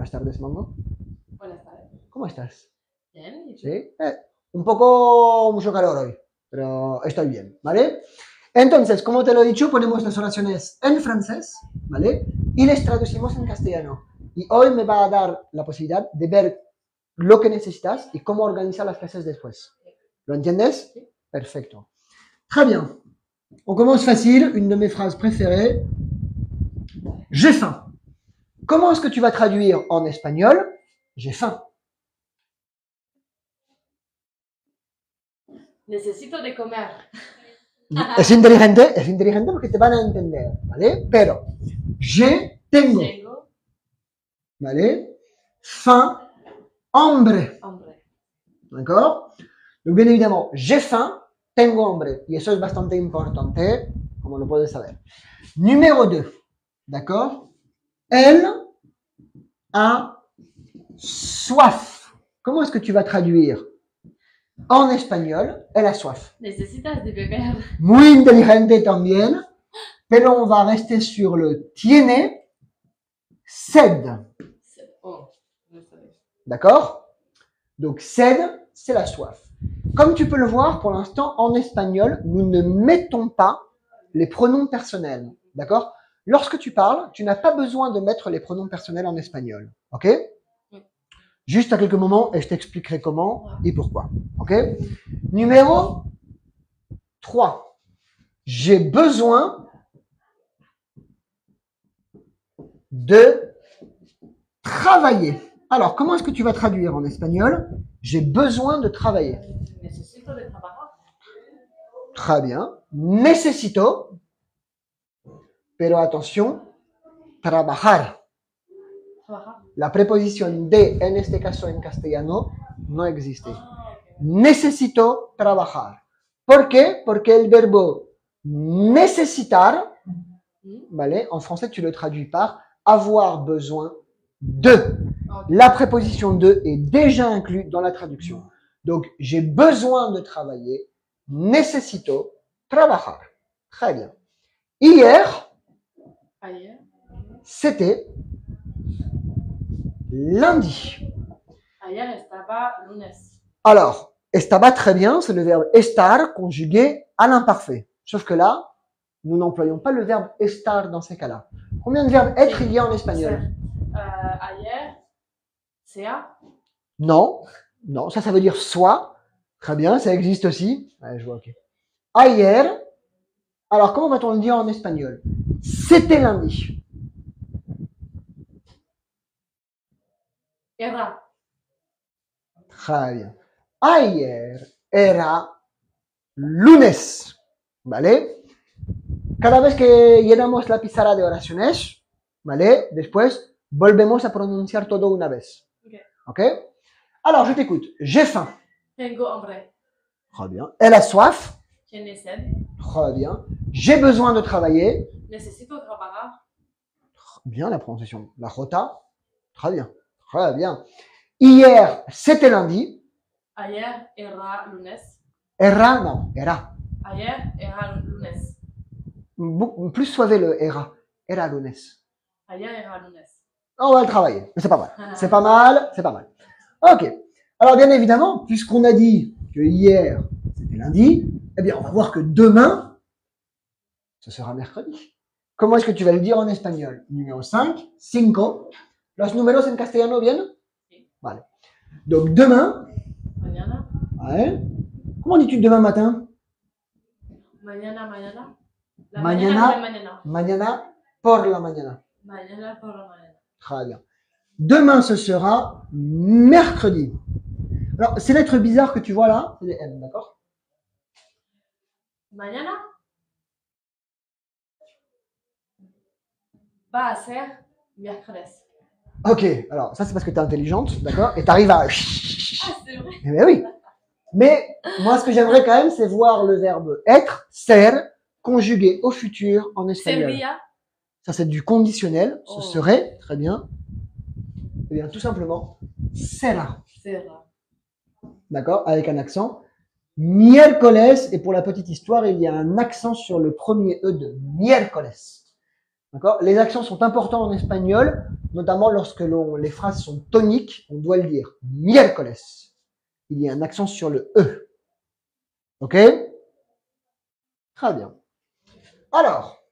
buenas tardes, Mango. Buenas tardes. ¿Cómo estás? Bien, ¿y tú? ¿Sí? Mucho calor hoy, pero estoy bien, ¿vale? Entonces, como te lo he dicho, ponemos las oraciones en francés, ¿vale? Y les traducimos en castellano. Y hoy me va a dar la posibilidad de ver lo que necesitas y cómo organizar las clases después. ¿Lo entiendes? Perfecto. Très bien. On commence facile, une de mes phrases préférées. J'ai faim. Comment est-ce que tu vas traduire en espagnol? J'ai faim. Necesito de comer. Es inteligente porque te van a entender, ¿vale? Pero, tengo, Tengo ¿vale? Faim, hambre, hambre. ¿d'accord? Donc, bien évidemment, j'ai faim, tengo hambre. Y eso es bastante importante, como lo puedes saber. Numéro 2, ¿d'accord? Elle a soif. Comment est-ce que tu vas traduire en espagnol? Elle a soif. Necesitas de beber. Muy inteligente también, pero on va rester sur le tiene sed. Oh, no sabes. D'accord? Donc, sed, c'est la soif. Comme tu peux le voir, pour l'instant, en espagnol, nous ne mettons pas les pronoms personnels. D'accord? Lorsque tu parles, tu n'as pas besoin de mettre les pronoms personnels en espagnol. OK? Oui. Juste à quelques moments et je t'expliquerai comment et pourquoi. OK? Numéro 3. J'ai besoin de travailler. Alors, comment est-ce que tu vas traduire en espagnol? J'ai besoin de travailler. Necesito de trabajar. Très bien. Necesito, pero attention, trabajar. Trabajar. La preposición de, en este caso en castellano, no existe. Ah, ok. Necesito trabajar. ¿Por qué? Porque el verbo necesitar, ¿vale? En français, tu le traduis par avoir besoin de. Ok. La préposition de est déjà inclue dans la traduction. Donc, j'ai besoin de travailler. Necesito trabajar. Très bien. Hier, Ayer. c'était lundi. Ayer estaba lunes. Alors, estaba très bien, c'est le verbe estar conjugué à l'imparfait. Sauf que là, nous n'employons pas le verbe estar dans ces cas-là. Combien de verbes être il y a en espagnol? Ayer. Sea. Non, non, ça veut dire soit. Très bien, ça existe aussi. Ouais, je vois, ok. Ayer. Alors, comment va-t-on le dire en espagnol? C'était lundi. Era. Très bien. Ayer era lunes. ¿Vale? Cada vez que llenamos la pizarra de oraciones, ¿vale? Después volvemos a pronunciar todo una vez. Ok. ¿Ok? Alors, je t'écoute. J'ai faim. Tengo hambre. Très bien. Elle a soif. Tiene sed. Très bien. J'ai besoin de travailler. Necesito trabajar. Bien la prononciation. La jota. Très bien. Très bien. Hier, c'était lundi. Ayer era lunes. Era, non, era. Ayer era lunes. Plus soivé le era. Era lunes. Ayer era lunes. On va le travailler. Mais c'est pas mal. C'est pas mal, c'est pas mal. Ok. Alors, bien évidemment, puisqu'on a dit que hier, c'était lundi, eh bien, on va voir que demain, ce sera mercredi. Comment est-ce que tu vas le dire en espagnol? Numéro 5, cinco. Los números en castellano vienen? Sí. Vale. Donc, demain, Mañana. ouais. Comment dis-tu demain matin? Mañana. La Mañana. mañana de mañana. Mañana por la mañana. Mañana por la mañana. Très bien. Demain, ce sera mercredi. Alors, ces lettres bizarres que tu vois là, c'est des M, d'accord? Mañana va a ser miércoles. Ok, alors ça c'est parce que tu es intelligente, d'accord? Et tu arrives à... Ah, c'est vrai. Eh bien oui. Mais moi, ce que j'aimerais quand même, c'est voir le verbe être, ser, conjugué au futur en espagnol. Sería. Ça, c'est du conditionnel. Ce Oh. serait, très bien. Eh bien, tout simplement, sera. Será. D'accord? Avec un accent. Miércoles, et pour la petite histoire, il y a un accent sur le premier E de miércoles. D'accord? Les accents sont importants en espagnol notamment lorsque les phrases sont toniques, on doit le dire miércoles. Il y a un accent sur le E. Ok? Très bien. Alors,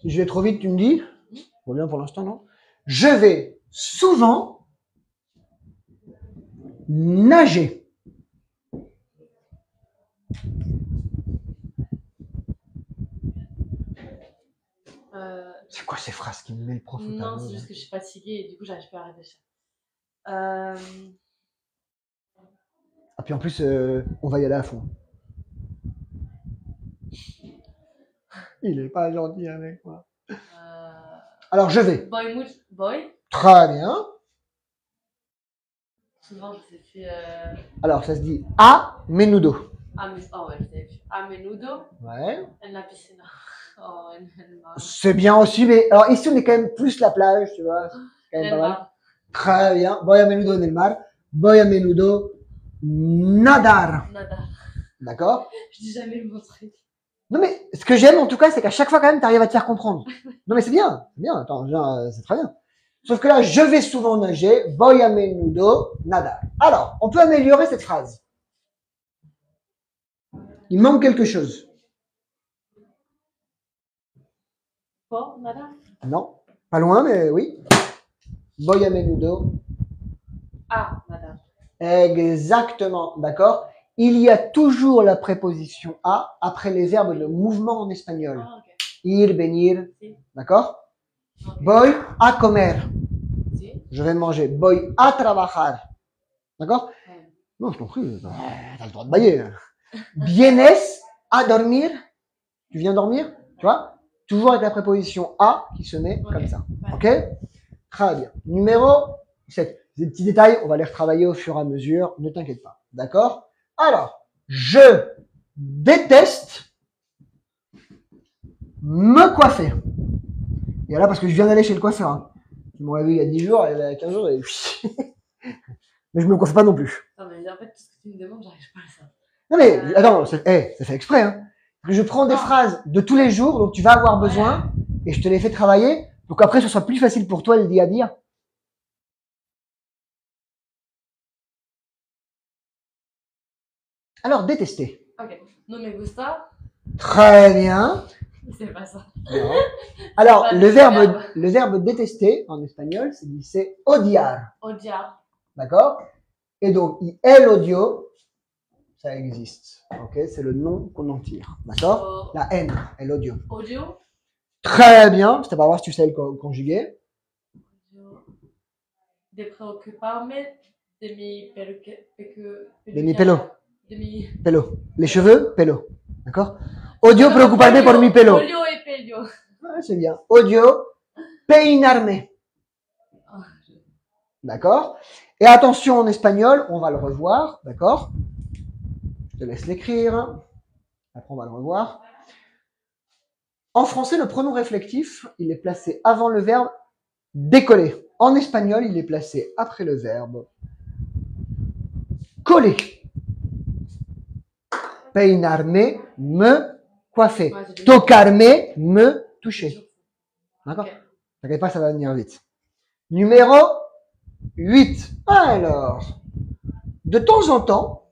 si je vais trop vite, tu me dis? Bon, bien pour l'instant, non? Je vais souvent nager. C'est quoi ces phrases qui me met le prof au Non, tableau, c'est là juste que je suis fatiguée et du coup, j'arrive pas à réfléchir. Ah, puis en plus, on va y aller à fond. Il est pas gentil avec moi. Alors, je vais. Boy. Très bien. Souvent, je sais plus. Alors, ça se dit a menudo. Oh ouais, je sais plus. A menudo Ouais. en la piscine. Oh, en el mar. C'est bien aussi, mais alors ici, on est quand même plus la plage, tu vois. C'est quand même En pas el mal. mar. Très bien. Voy a menudo en el mar. Voy a menudo nadar. Nada. D'accord? Je dis jamais le mot truc. Non, mais ce que j'aime en tout cas, c'est qu'à chaque fois, quand même, tu arrives à te faire comprendre. Non, mais c'est bien. C'est bien. Attends, c'est très bien. Sauf que là, je vais souvent nager. Voy a menudo nadar. Alors, on peut améliorer cette phrase. Il manque quelque chose. Pas nada. Non, pas loin, mais oui. Voy a menudo. Ah, nada. Exactement, d'accord. Il y a toujours la préposition a après les verbes de mouvement en espagnol. Ah, ok. Ir, venir, Si. d'accord. Ok. Voy a comer. Si. Je vais manger. Voy a trabajar. D'accord. Ouais. Non, je t'en prie, t'as le droit de bailler. Vienes a dormir. Tu viens dormir, tu vois. Toujours avec la préposition a qui se met Ok. comme ça. Ouais. Ok. Très bien. Numéro 7. Ces petits détails, on va les retravailler au fur et à mesure. Ne t'inquiète pas. D'accord? Alors, je déteste me coiffer. Et là, parce que je viens d'aller chez le coiffeur. Hein. Tu m'aurais vu il y a 10 jours, il y a 15 jours, et... mais je me coiffe pas non plus. Non, mais en fait, tout ce que tu me demandes, j'arrive pas à ça. Non mais, attends, c'est fait exprès. Hein. Je prends des phrases de tous les jours dont tu vas avoir besoin, et je te les fais travailler, pour qu'après, ce soit plus facile pour toi de le dire à dire. Alors, détester. Ok. No me gusta. Très bien. C'est pas ça. Bien. Alors, Pas le de verbe détester, en espagnol, c'est odiar. Odiar. D'accord? Et donc, el odio, ça existe. Ok? C'est le nom qu'on en tire. D'accord? La haine, el odio. Audio. Très bien. C'était pour voir si tu sais le conjuguer. De preocuparme de mi De mi pelo. De mi Pelo. Les cheveux, pelo. D'accord? Odio preocuparme por mi pelo. Olio et pelio. Ah, c'est bien. Odio peinarme. D'accord? Et attention en espagnol, on va le revoir. D'accord? Je te laisse l'écrire. Après, on va le revoir. En français, le pronom réflectif, il est placé avant le verbe décoller. En espagnol, il est placé après le verbe coller. Peinarme, me coiffer. Ouais, Tocarme, me toucher. D'accord? Ok. T'inquiète pas, ça va venir vite. Numéro 8. Alors, de temps en temps,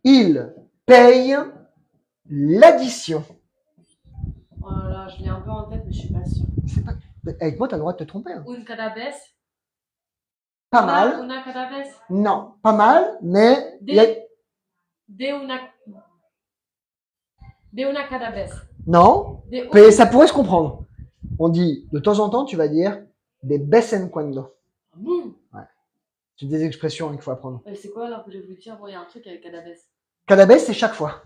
il paye l'addition. Oh là là, je l'ai un peu en tête, mais je suis pas sûre. C'est pas... Avec moi, tu as le droit de te tromper. Hein. Un cada vez. Pas mal. Una cada vez. Non, pas mal, mais... il y a- De una cada vez. Non, De mais ça pourrait se comprendre. On dit, de temps en temps, tu vas dire de vez en cuando. Boum. C'est des expressions qu'il faut apprendre. C'est quoi alors que j'ai voulu dire? Il y a un truc avec cada vez. Cada vez, c'est chaque fois.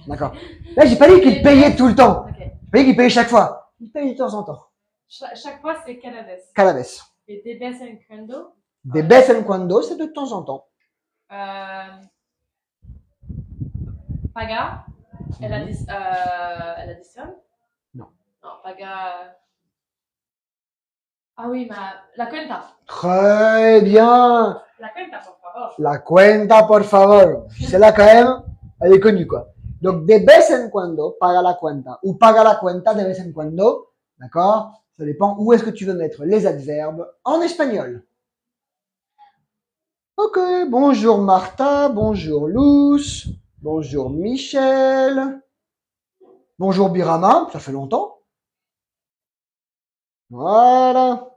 D'accord. Là, j'ai pas dit qu'il payait tout le temps. Ok. J'ai pas dit qu'il payait chaque fois. Il paye de temps en temps. Chaque fois, c'est cada vez. Cada vez. Et de vez en cuando. De vez en cuando, c'est de temps en temps. Paga. Elle additionne? Non. Non, paga. Ah oui, la cuenta. Très bien. La cuenta, por favor. La cuenta, por favor. C'est là quand même. Elle est connue, quoi. Donc, de vez en cuando, paga la cuenta. Ou paga la cuenta de vez en cuando. D'accord? Ça dépend où est-ce que tu veux mettre les adverbes en espagnol. Ok, bonjour Martha, bonjour Luz, bonjour Michel, bonjour Birama, ça fait longtemps. Voilà.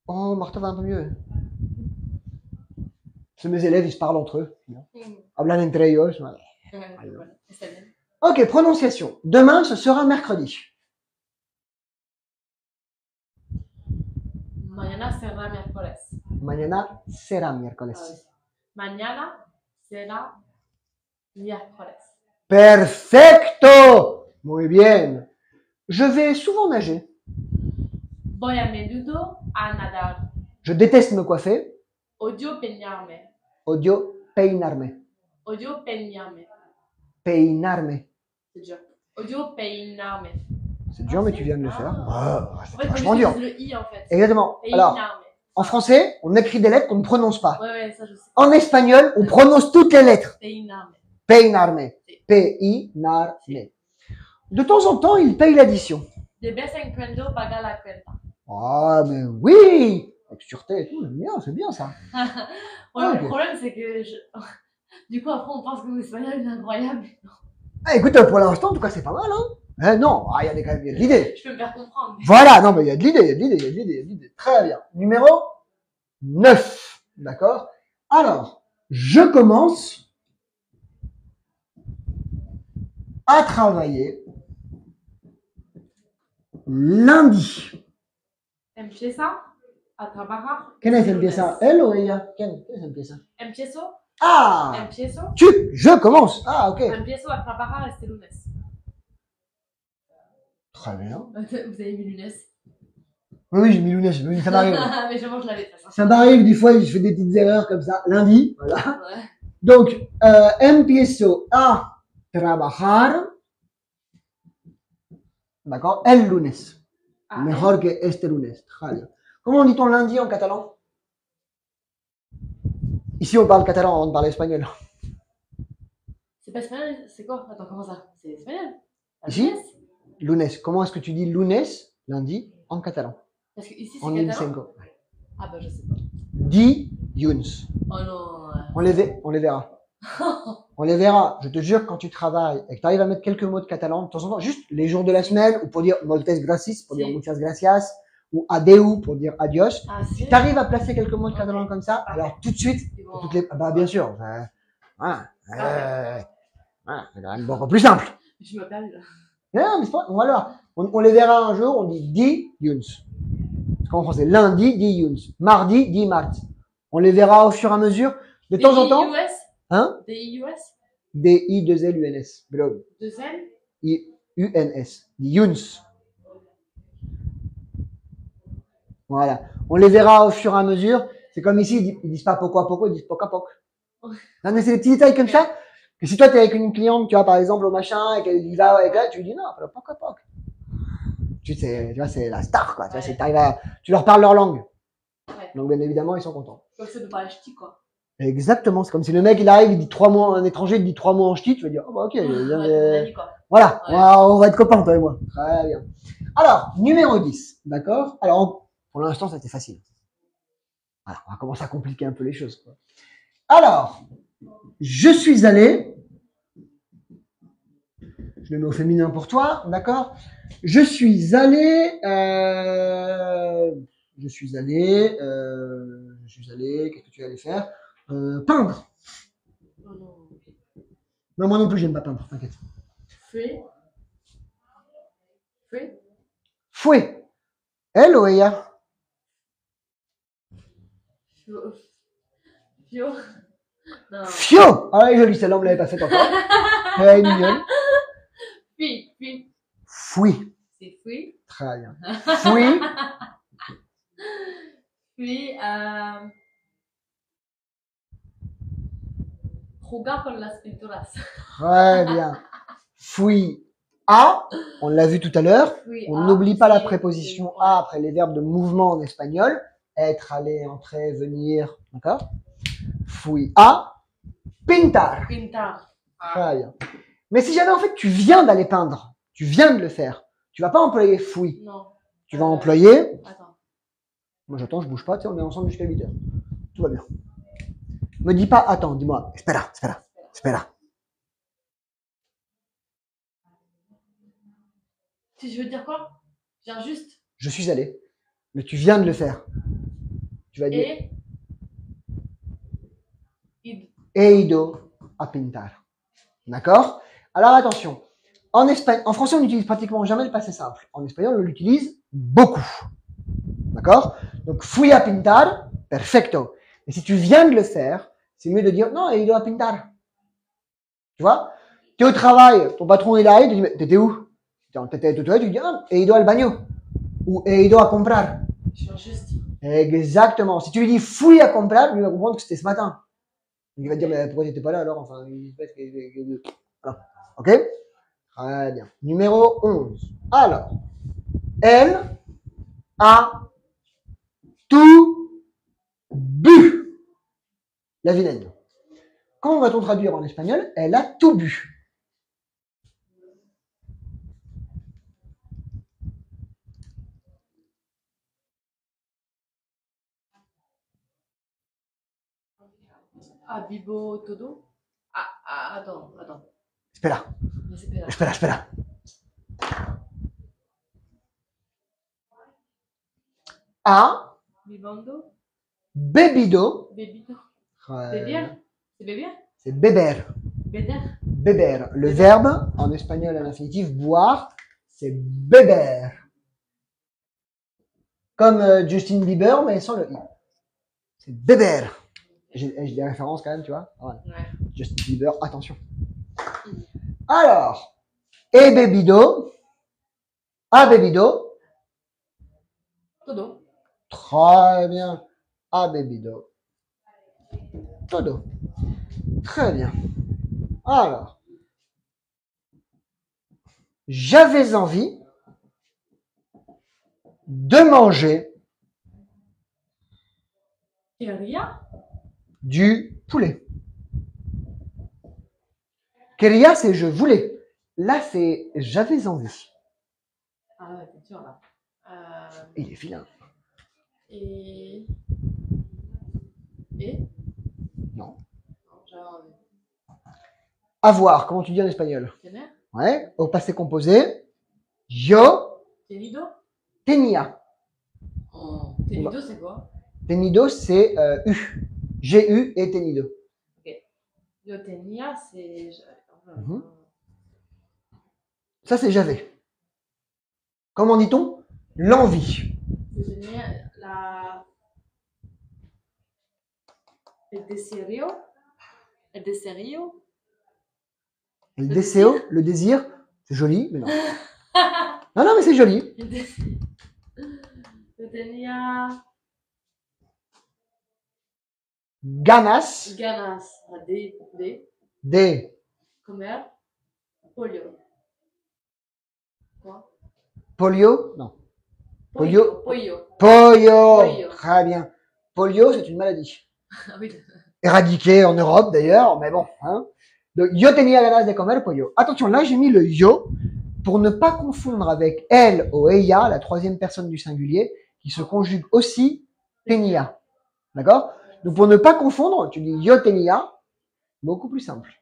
Oh, Martha va un peu mieux. C'est mes élèves, ils se parlent entre eux. Hablan entre ellos. Voilà. Voilà, está bien. Ok, prononciation. Demain, ce sera mercredi. Mañana será miércoles. Mañana será miércoles. Ah, oui. Mañana será miércoles. Perfecto. Muy bien. Je vais souvent nager. Voy a menudo a nadar. Je déteste me coiffer. Odio peinarme. Odio peinarme. Odio peinarme. Peinarme. C'est dur. Odio peinarme. C'est dur, mais tu viens de le faire. Ah, En c'est fait, vachement dur. le i en fait. Exactement. Alors, Peinarme. en français, on écrit des lettres qu'on ne prononce pas. Ouais, ça je sais. En espagnol, on prononce toutes les lettres. Peinarme. Peinarme. Peinarme. De temps en temps, il paye l'addition. De vez en cuando paga la cuenta. Ah, mais oui! Avec sûreté et tout, c'est bien ça. Ouais, Ok. le problème c'est que du coup après on pense que mon espagnol est incroyable. Ah, écoute, pour l'instant, en tout cas, c'est pas mal, hein? Non, il y a quand même de l'idée. Je peux me faire comprendre. Mais... Voilà, non, mais il y a de l'idée, il y a de l'idée. Très bien. Numéro 9. D'accord? Alors, je commence à travailler lundi. Empieza a trabajar. ¿Quién es empieza? ¿Él o ella? ¿Quién es empieza? Empiezo. Ah! Empiezo. Je commence. Ah, ok. Empiezo a trabajar este lunes. Très bien. Vous avez mis lunes. Oui, j'ai mis lunettes, ça m'arrive. Mais je mange la lettre. Ça m'arrive, des fois, je fais des petites erreurs comme ça. Lundi, voilà. Ouais. Donc, empiezo a trabajar. D'accord? El lunes. Ah, Mejor que este lunes. Très bien. Comment dit-on lundi en catalan? Ici, on parle catalan avant de parler espagnol. c'est pas espagnol, c'est quoi? Attends, comment ça? C'est espagnol? Ici? Lunes. Lunes. Comment est-ce que tu dis lunes, lundi, en catalan? Parce que ici c'est En catalan. ilsenko. Ah bah je sais pas. Dilluns. Oh non. On les verra. On les verra. Je te jure, quand tu travailles et que tu arrives à mettre quelques mots de catalan, de temps en temps, juste les jours de la semaine, ou pour dire moltes gracias, pour dire Si. muchas gracias, ou adeu pour dire adios. Ah si. Tu arrives à placer quelques mots de catalan comme ça, alors tout de suite, Ils vont- toutes les, bah bien sûr, voilà, voilà, c'est quand même beaucoup plus simple. Je me perds là. Non, mais c'est pas, voilà, on les verra un jour, on dit dilluns. Parce qu'en français, lundi, dilluns. Mardi, dimarts. On les verra au fur et à mesure. De temps en temps, DIUS. hein? DIUS. D-I-2-L-U-N-S. Deuxième. I-U-N-S. Youns. Voilà. On les verra au fur et à mesure. C'est comme ici, ils disent pas poco à poco, ils disent poc à poc. Non, mais c'est des petits détails comme ça. Que si toi, t'es avec une cliente, tu vois, par exemple, au machin, et qu'elle y va avec elle, tu lui dis non, poc à poc. Tu vois, c'est la star, quoi. Tu vois, Ouais. t'arrives à, tu leur parles leur langue. Ouais. Donc, bien évidemment, ils sont contents. Comme ça de pas acheter quoi. Exactement. C'est comme si le mec, il arrive, il dit 3 mots, un étranger, il dit 3 mots en ch'ti, tu vas dire, oh, bah, ok, il vient Ouais, de- ton ami, quoi. Voilà, Ouais. on va être copains, toi et moi. Très bien. Alors, numéro 10, d'accord? Alors, pour l'instant, c'était facile. Voilà, on va commencer à compliquer un peu les choses, quoi. Alors, je suis allé, je le mets au féminin pour toi, d'accord? Je suis allé, qu'est-ce que tu allais faire? Peindre. Oh non. Non, moi non plus, j'aime pas peindre, t'inquiète. Fouet. Fouet. Fouet. Elle ou ella? Fio. Fio. Non. Fio! Ah, elle est jolie, celle-là, on me l'avait pas faite encore. Elle est mignonne. Fui. Fui. Fouet. C'est fui. Très bien. Fouet. Fui. Jugar con las pinturas. Très bien. Fouet. A. On l'a vu tout à l'heure. Fui On a, n'oublie pas la c'est- préposition ouais. A après les verbes de mouvement en espagnol. Être, aller, entrer, venir. D'accord? Fui a. Pintar. Pintar. Très bien. Mais si jamais en fait tu viens d'aller peindre, tu viens de le faire, tu vas pas employer fui. Non. Tu vas employer. Attends. Moi j'attends, je bouge pas, tu sais, on est ensemble jusqu'à 8 heures. Tout va bien. Me dis pas attends, dis-moi, espera, espera, espera. Si je veux dire quoi? Je viens juste. Je suis allé. Mais tu viens de le faire. Tu vas dire. Et. He ido a pintar. D'accord? Alors attention. En français, on n'utilise pratiquement jamais le passé simple. En espagnol, on l'utilise beaucoup. D'accord? Donc, fui a pintar, perfecto. Et si tu viens de le faire, c'est mieux de dire non, he ido a pintar. Tu vois? Tu es au travail, ton patron est là, il te dit, mais t'étais où? T'étais tout tu dis, ah, he ido al baño. Ou he ido a comprar. Je viens juste. Exactement. Si tu lui dis fui a comprar, il va comprendre que c'était ce matin. Il va te dire, mais pourquoi t'étais pas là alors? Enfin, voilà. Ok? Très bien. Numéro 11. Alors, elle a tout bu. La vilaine. Comment va-t-on traduire en espagnol? Elle a tout bu. Abibo todo. Attends. Espera, Espera. espera, espera. A Vivando. bebido. Bebido. Très Beber. bien. C'est beber? C'est beber. Beder. Beber. Le verbe, en espagnol à l'infinitif, boire, c'est beber. Comme Justin Bieber, mais sans le i. C'est beber. J'ai des références quand même, tu vois. Voilà. Ouais. Justin Bieber, attention. Alors, he bebido, ha bebido. Todo. Très bien. Ha bebido. Todo. Très bien. Alors, j'avais envie de manger Quería. du poulet. Queria, c'est je voulais. Là, c'est j'avais envie. Ah ouais, t'es sûr là. Il est vilain. Et. Non. J'avais envie. Avoir, comment tu dis en espagnol? Tener. Ouais, au passé composé. Yo Tenido. tenía. Oh. Tenido, c'est quoi? Tenido, c'est U. J'ai eu et tenido. Ok. Yo tenía, c'est. Mhm. Ça, c'est j'avais. Comment dit-on? L'envie. Yo tenía la. El deseo. El deseo. Le Le deseo, désir. le désir, c'est joli, mais non. Non, non, mais c'est joli. El deseo. Yo tenía. Ganas Ganas de de comer pollo. Quoi? polio. Non. Pollo. Pollo. Pollo. Pollo. Très bien. Polio, c'est une maladie. Ah oui. Éradiquée en Europe d'ailleurs, mais bon. Hein. Donc, yo tenía ganas de comer pollo. Attention, là j'ai mis le yo pour ne pas confondre avec elle ou ella, la troisième personne du singulier, qui se conjugue aussi tenía. D'accord? Donc pour ne pas confondre, tu dis yo tenía, beaucoup plus simple.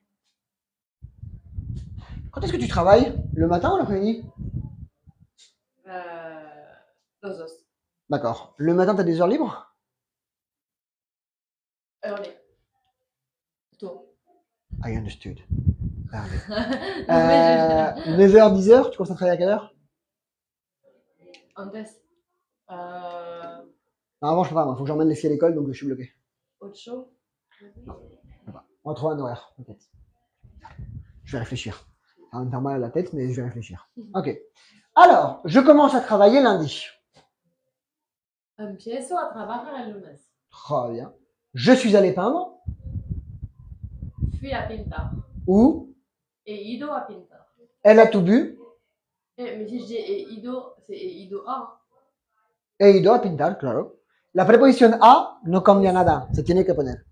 Quand est-ce que tu travailles? Le matin ou l'après-midi? Los dos. D'accord. Le matin, tu as des heures libres? Early. Tôt. I understood. Non, mais 9h, 10h, tu commences à travailler à quelle heure? Antes. Non, avant, je peux pas, moi. Faut que j'emmène les filles à l'école, donc je suis bloqué. Ocho. On va trouver un horaire, peut-être. Je vais réfléchir. Ça va me faire mal à la tête, mais je vais réfléchir. Ok. Alors, je commence à travailler lundi. Empiezo a trabajar el lunes. Très bien. Je suis allé peindre. Fui a pintar. Ou He ido a pintar. elle a tout bu. Mais si je dis he ido, c'est he ido a. He ido a pintar, claro. La preposición a no cambia nada. Se tiene que poner.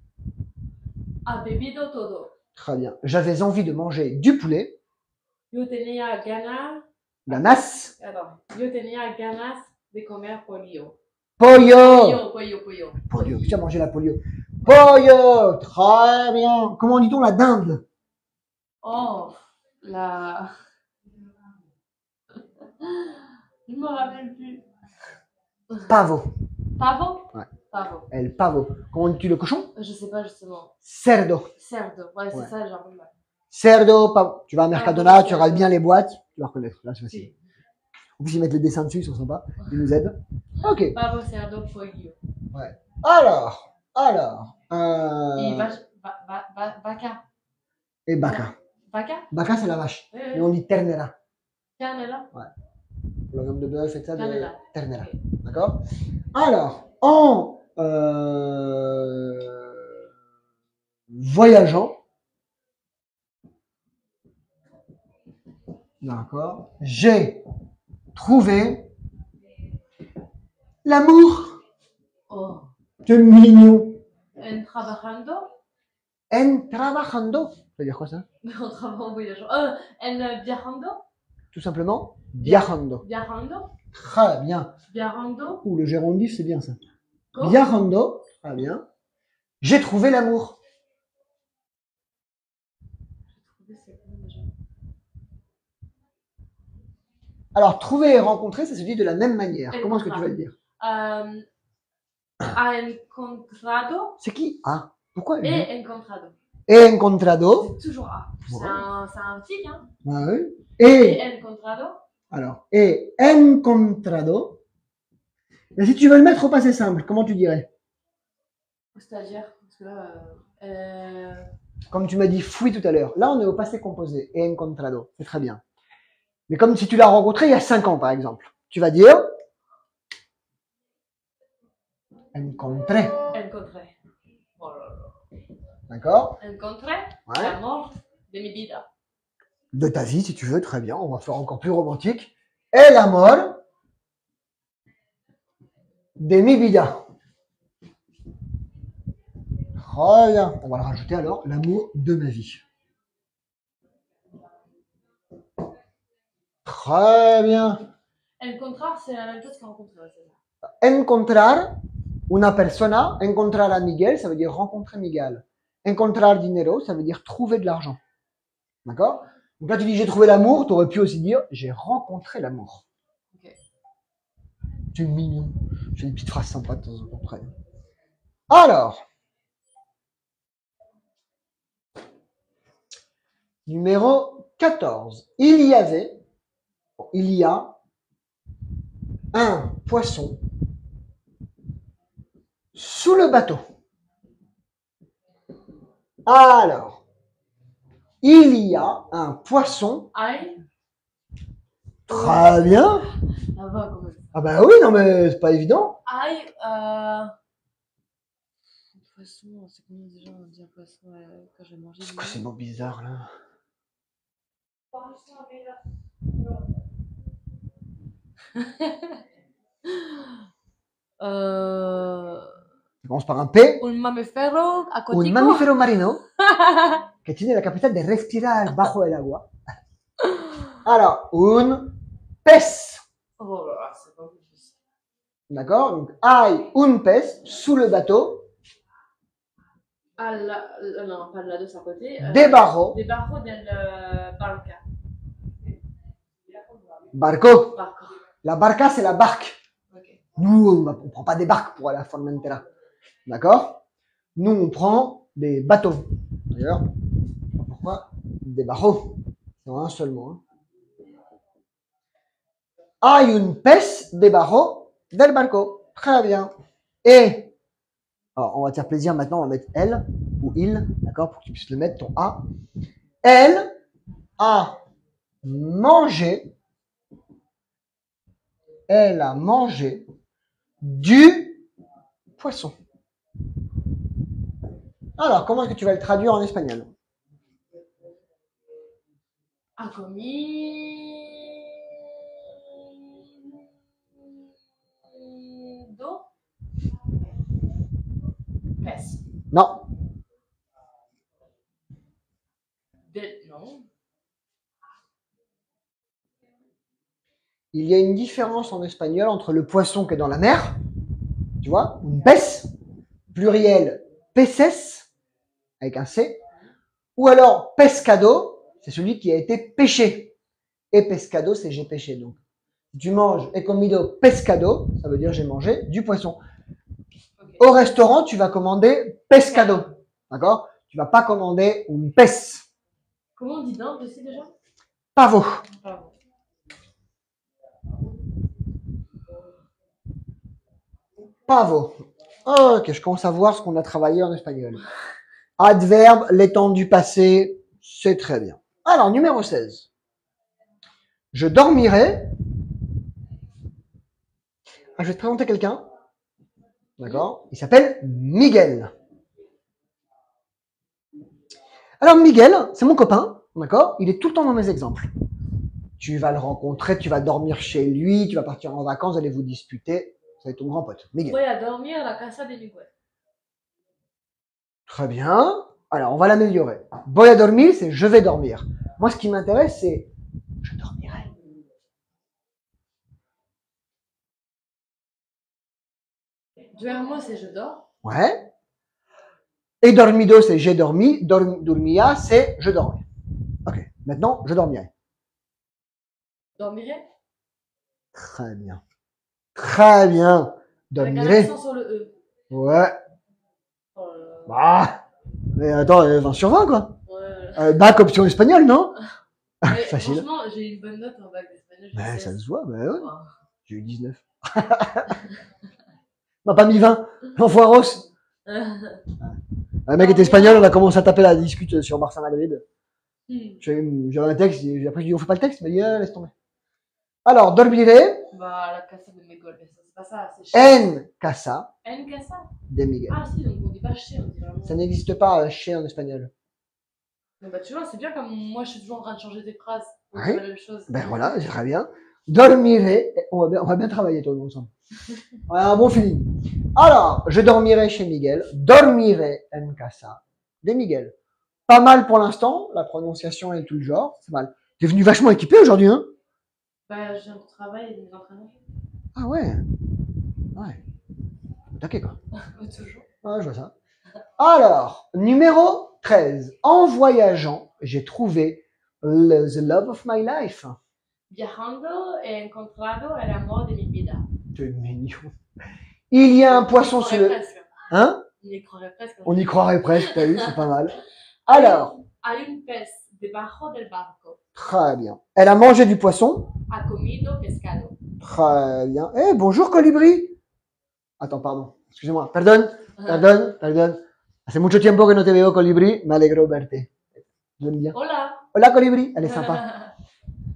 Ha bebido todo. Très bien. J'avais envie de manger du poulet. Yo tenía ganas. Ganas. Attends. Yo tenía ganas de comer pollo. Pollo. Pollo. Polio. Qui a mangé la polio? Pollo. Très bien. Comment dit-on la dinde? Oh, la. Je me rappelle plus. Pavo. Pavo? Ouais. Pavo. El pavo. Comment dis-tu le cochon? Je sais pas justement. Cerdo. Cerdo. Ouais, c'est Ouais. ça, genre. Cerdo, pavo. Tu vas à Mercadona, Pavo, tu regardes cerdo. bien les boîtes, tu vas reconnaître. Là, c'est facile. Si. En plus, ils mettent les dessins dessus, ils sont sympas. Ils nous aident. Ok. Pavo, cerdo, pollo. Ouais. Alors. Et vaca. Et vaca. Vaca? Vaca, c'est la vache. Oui, Mais on dit ternera. Canela. Le nom de bœuf et ça de Ternera. ternera. Ok. D'accord? Alors, en voyageant, d'accord, j'ai trouvé l'amour. Oh. C'est mignon. En trabajando. En trabajando. Ça veut dire quoi ça? En travaillant en voyageant. En viajando. Tout simplement, viajando. Viajando. Très bien. Viajando. Ouh, le gérondif, c'est bien ça. Quoi? Viajando. Très bien. J'ai trouvé l'amour. J'ai trouvé c'est quoi déjà? Alors, trouver et rencontrer, ça se dit de la même manière. Comment est-ce que tu vas le dire? Ha encontrado. C'est qui? Ah, pourquoi? He encontrado. He encontrado. C'est toujours A. Ouais. C'est un tic, hein. Ah oui. He encontrado. Alors, he encontrado. Mais si tu veux le mettre au passé simple, comment tu dirais? C'est-à-dire, parce que là, Comme tu m'as dit fui tout à l'heure. Là, on est au passé composé. He encontrado. C'est très bien. Mais comme si tu l'as rencontré il y a 5 ans, par exemple. Tu vas dire encontré. encontré. Oh là là. D'accord? Encontré Ouais. l'amor de mi vida. De ta vie, si tu veux, très bien. On va faire encore plus romantique. El amor de mi vida. Très bien. On va le rajouter alors. L'amour de ma vie. Très bien. Encontrar, c'est la même chose que rencontrer. C'est ça. Encontrar una persona, encontrar a Miguel, ça veut dire rencontrer Miguel. Encontrar dinero, ça veut dire trouver de l'argent. D'accord? Donc là, tu dis j'ai trouvé l'amour, tu aurais pu aussi dire j'ai rencontré l'amour. Ok. C'est mignon. Je fais une petite phrase sympa de temps en temps. Très bien. Alors, numéro 14. Il y a un poisson sous le bateau. Alors, il y a un poisson. Aïe. Très bien. Ça va quand même. Ah bah oui, non mais c'est pas évident. Aïe. Poisson, c'est comment déjà on dit un poisson quand j'ai mangé? C'est quoi ces mots bizarres là? Ça commence par un P. Un mamífero acuático. Un mamífero marino que tiene la capacidad de respirar bajo el agua. Alors, un pez. Oh là là, c'est pas difficile. D'accord? Donc, hay un pez sous le bateau. Non, pas là de sa côté. Debajo. Debajo del barca. Barco. Barco. La barca, c'est la barque. Ok. Nous, on prend pas des barques pour aller à Formentera. D'accord? Nous, on prend des bateaux. D'ailleurs, je sais pas pourquoi, des barreaux. C'est un seul mot. Hein. Hay un pez debajo del barco. Très bien. Et, alors, on va te faire plaisir maintenant, on va mettre elle ou il, d'accord, pour que tu puisses le mettre, ton A. Elle a mangé. Elle a mangé du poisson. Alors, comment est-ce que tu vas le traduire en espagnol? Ha comido pez. Non. Non. Il y a une différence en espagnol entre le poisson qui est dans la mer, tu vois, un pez, pluriel peces, avec un C, ou alors pescado, c'est celui qui a été pêché. Et pescado, c'est j'ai pêché. Donc, si tu manges he comido pescado, ça veut dire j'ai mangé du poisson. Ok. Au restaurant, tu vas commander pescado, d'accord? Tu vas pas commander un pez. Comment on dit dinde aussi déjà? Pavo. Pardon. Pavo. Ok, je commence à voir ce qu'on a travaillé en espagnol. Adverbe, les temps du passé, c'est très bien. Alors, numéro 16. Je dormirai. Ah, je vais te présenter quelqu'un. D'accord? Il s'appelle Miguel. Alors, Miguel, c'est mon copain. D'accord? Il est tout le temps dans mes exemples. Tu vas le rencontrer, tu vas dormir chez lui, tu vas partir en vacances, vous allez vous disputer. Ça va être ton grand pote, Miguel. Voy a dormir à la casa de Miguel. Très bien. Alors, on va l'améliorer. Voy a dormir, c'est je vais dormir. Moi, ce qui m'intéresse, c'est je dormirai. Duermo, c'est je dors. Ouais. Et dormido, c'est j'ai dormi. Dormia, c'est je dormais. Ok. Maintenant, je dormirai. Dormirai. Très bien. Très bien. Avec un Dormirai. accent sur le E. Ouais. Oh là là. Bah. Mais attends, 20 sur 20, quoi. Ouais. Bac option espagnole, non? Mais Facile. franchement, j'ai une bonne note en bac d'espagnol. J'ai Ben, 16. ça se voit, ben ouais. Wow. J'ai eu 19. On m'a pas mis 20. Enfoiros. Un mec était espagnol, on a commencé à taper la discute sur Barça Madrid. J'avais un texte, après je dis on fait pas le texte, il m'a dit laisse tomber. Alors, dormiré Bah, la casa de Miguel, mais ça, c'est pas ça, c'est chez. en casa En casa. de Miguel. Ah si, donc on dit pas chez, on dit vraiment. Ça n'existe pas chez en espagnol. Mais bah tu vois, c'est bien comme moi je suis toujours en train de changer des phrases. On Oui. dit la même chose. Ben voilà, c'est très bien. Dormiré, on va bien travailler toi ensemble. On a un bon feeling. Alors, je dormirai chez Miguel. Dormiré en casa de Miguel. Pas mal pour l'instant, la prononciation et tout le genre, c'est mal. T'es venu vachement équipé aujourd'hui, hein? Bah, je viens de travail et de mes entraînements. Ah ouais. Ouais. Ok quoi. Toujours. Ah, je vois ça. Alors, numéro 13. En voyageant, j'ai trouvé the love of my life. Viajando he encontrado el amor de mi vida. C'est mignon. Il y a un poisson sur le... Presque. Hein? On y croirait presque. On y croirait presque, t'as vu, c'est pas mal. Alors, Hay un pez debajo del barco. très bien. Elle a mangé du poisson. Ha comido pescado. Très bien. Eh, bonjour colibri. Attends, pardon. Excusez-moi. Perdón. Hace mucho tiempo que no te veo, colibri. Me alegro verte. J'aime bien. Hola. Hola, colibri. Elle est sympa.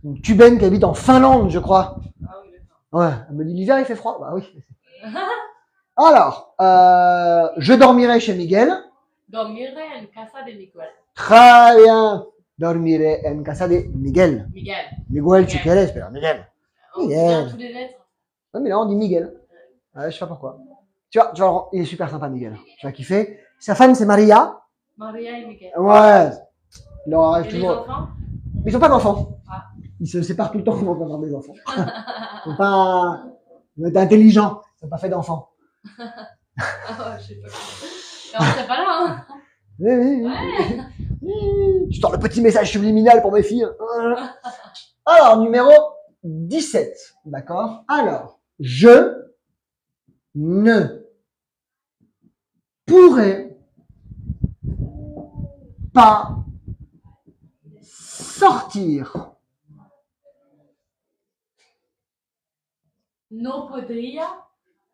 Une cubaine qui habite en Finlande, je crois. Ah oui, d'accord. Ouais. Elle me dit l'hiver, il fait froid. Bah oui. Alors, je dormirai chez Miguel. Dormiré en casa de Miguel. Très bien. Dormiré en casa de Miguel. Miguel. Miguel, si quieres, pero Miguel. On dit Miguel. bien tous les lettres. Ouais, mais là, on dit Miguel. Ouais, je sais pas pourquoi. Tu vois, il est super sympa, Miguel. Tu vas kiffer. Sa femme, c'est Maria. Maria et Miguel. Ouais. Il leur arrive Et les toujours. enfants? Mais ils ont pas d'enfants. Ah. Ils se séparent tout le temps pour avoir des enfants. Ils sont pas, ils sont intelligents. Ils n'ont pas fait d'enfants. Ah, je sais pas. Mais on serait pas là, hein. Oui. Ouais. Tu sors le petit message subliminal pour mes filles. Alors, numéro 17. D'accord? Alors, je ne pourrais pas sortir. No podría.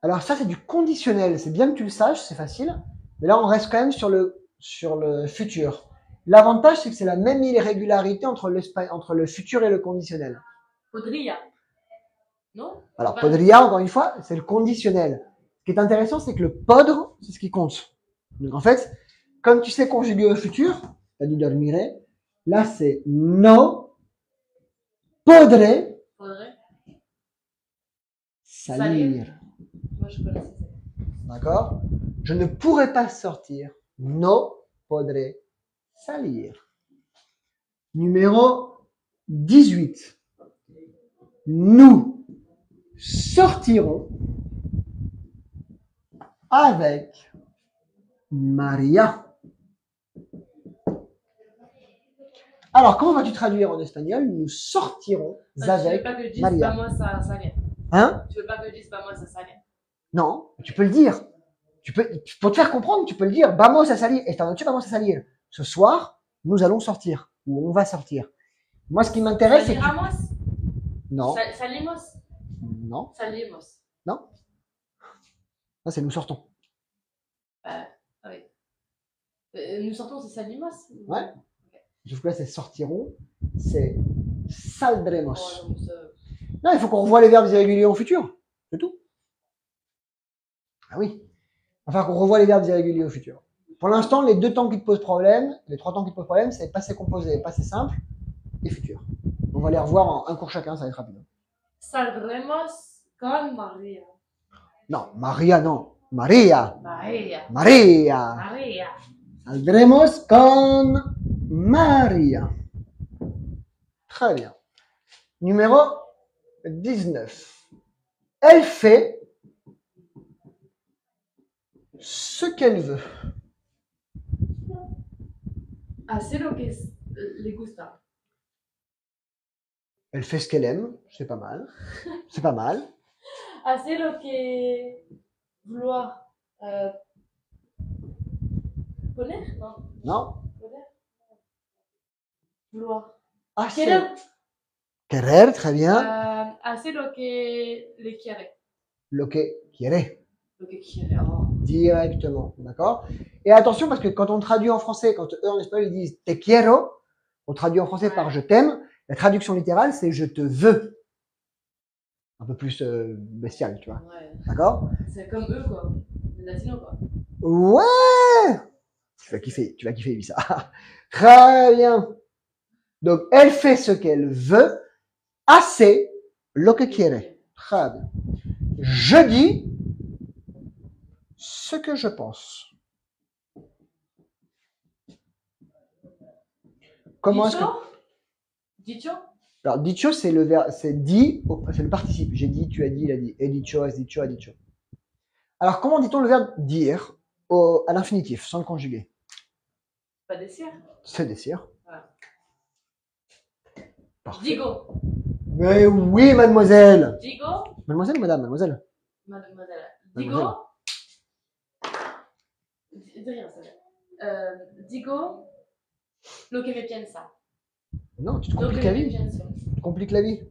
Alors ça, c'est du conditionnel. C'est bien que tu le saches, c'est facile. Mais là, on reste quand même sur le futur. L'avantage, c'est que c'est la même irrégularité entre le futur et le conditionnel. Podría. Non? Alors, Pas- podría, encore une fois, c'est le conditionnel. Ce qui est intéressant, c'est que le podre, c'est ce qui compte. Donc, en fait, comme tu sais conjuguer au futur, tu as dit dormire. Là, c'est no podré Faudrait. salir. Moi, je connaissais ça. D'accord? Je ne pourrais pas sortir. No podré salir. Numéro 18. Nous sortirons avec Maria. Alors, comment vas-tu traduire en espagnol? Nous sortirons avec Tu veux pas que je dise Maria. vamos a salir. Hein? Tu veux pas que je dise vamos a salir. Non, tu peux le dire. Pour te faire comprendre, tu peux le dire. Vamos a salir. Esta noche vamos a salir. Ce soir, nous allons sortir. Ou on va sortir. Moi, ce qui m'intéresse, c'est que... Saliramos. Non, Salimos. non, Salimos. non. Ça, c'est nous sortons. Ah oui. Nous sortons, c'est salimos. Ouais. Sauf que là, c'est sortiront. C'est saldremos. Oh, non, ça... Non, il faut qu'on revoie les verbes irréguliers au futur. C'est tout. Ah oui. Enfin, qu'on revoie les verbes irréguliers au futur. Pour l'instant, les deux temps qui te posent problème, les trois temps qui te posent problème, c'est passé composé, passé simple et futur. On va les revoir en un cours chacun, ça va être rapide. Saldremos con Maria. Non, Maria, non. Maria. Maria. Maria. Maria. Saldremos con Maria. Très bien. Numéro 19. Elle fait ce qu'elle veut. Hace lo que le gusta. Elle fait ce qu'elle aime, c'est pas mal. C'est pas mal. Hace lo que vouloir poner, non? Non? Poner? Vouloir. Ah, c'est... Querer. Querer, très bien. Hace lo que le quiere. Lo que quiere. Lo que quiere. Oh. Directement, d'accord? Et attention, parce que quand on traduit en français, quand eux en espagnol ils disent te quiero, on traduit en français par je t'aime, la traduction littérale c'est je te veux. Un peu plus bestial, tu vois. Ouais. D'accord? C'est comme eux, quoi. Les latinos, quoi. Ouais! Tu vas kiffer, Elisa. Très bien. Donc, elle fait ce qu'elle veut, hace lo que quiere. Très bien. Je dis ce que je pense. Comment est-ce que... Dicho? Alors, dicho, c'est le verbe, c'est dit, c'est le participe. J'ai dit, tu as dit, il a dit. He dicho, has dicho, ha dicho. Alors, comment dit-on le verbe dire à l'infinitif, sans le conjuguer? Pas decir. C'est decir. Voilà. Parfait. Digo. Mais oui, mademoiselle. Digo. Mademoiselle ou madame? Mademoiselle. Mademoiselle. Mademoiselle. Digo. De rien, ça. Digo. Lo que me piensa. Non, tu te Lo que compliques la me vie. pienso. Tu te compliques la vie.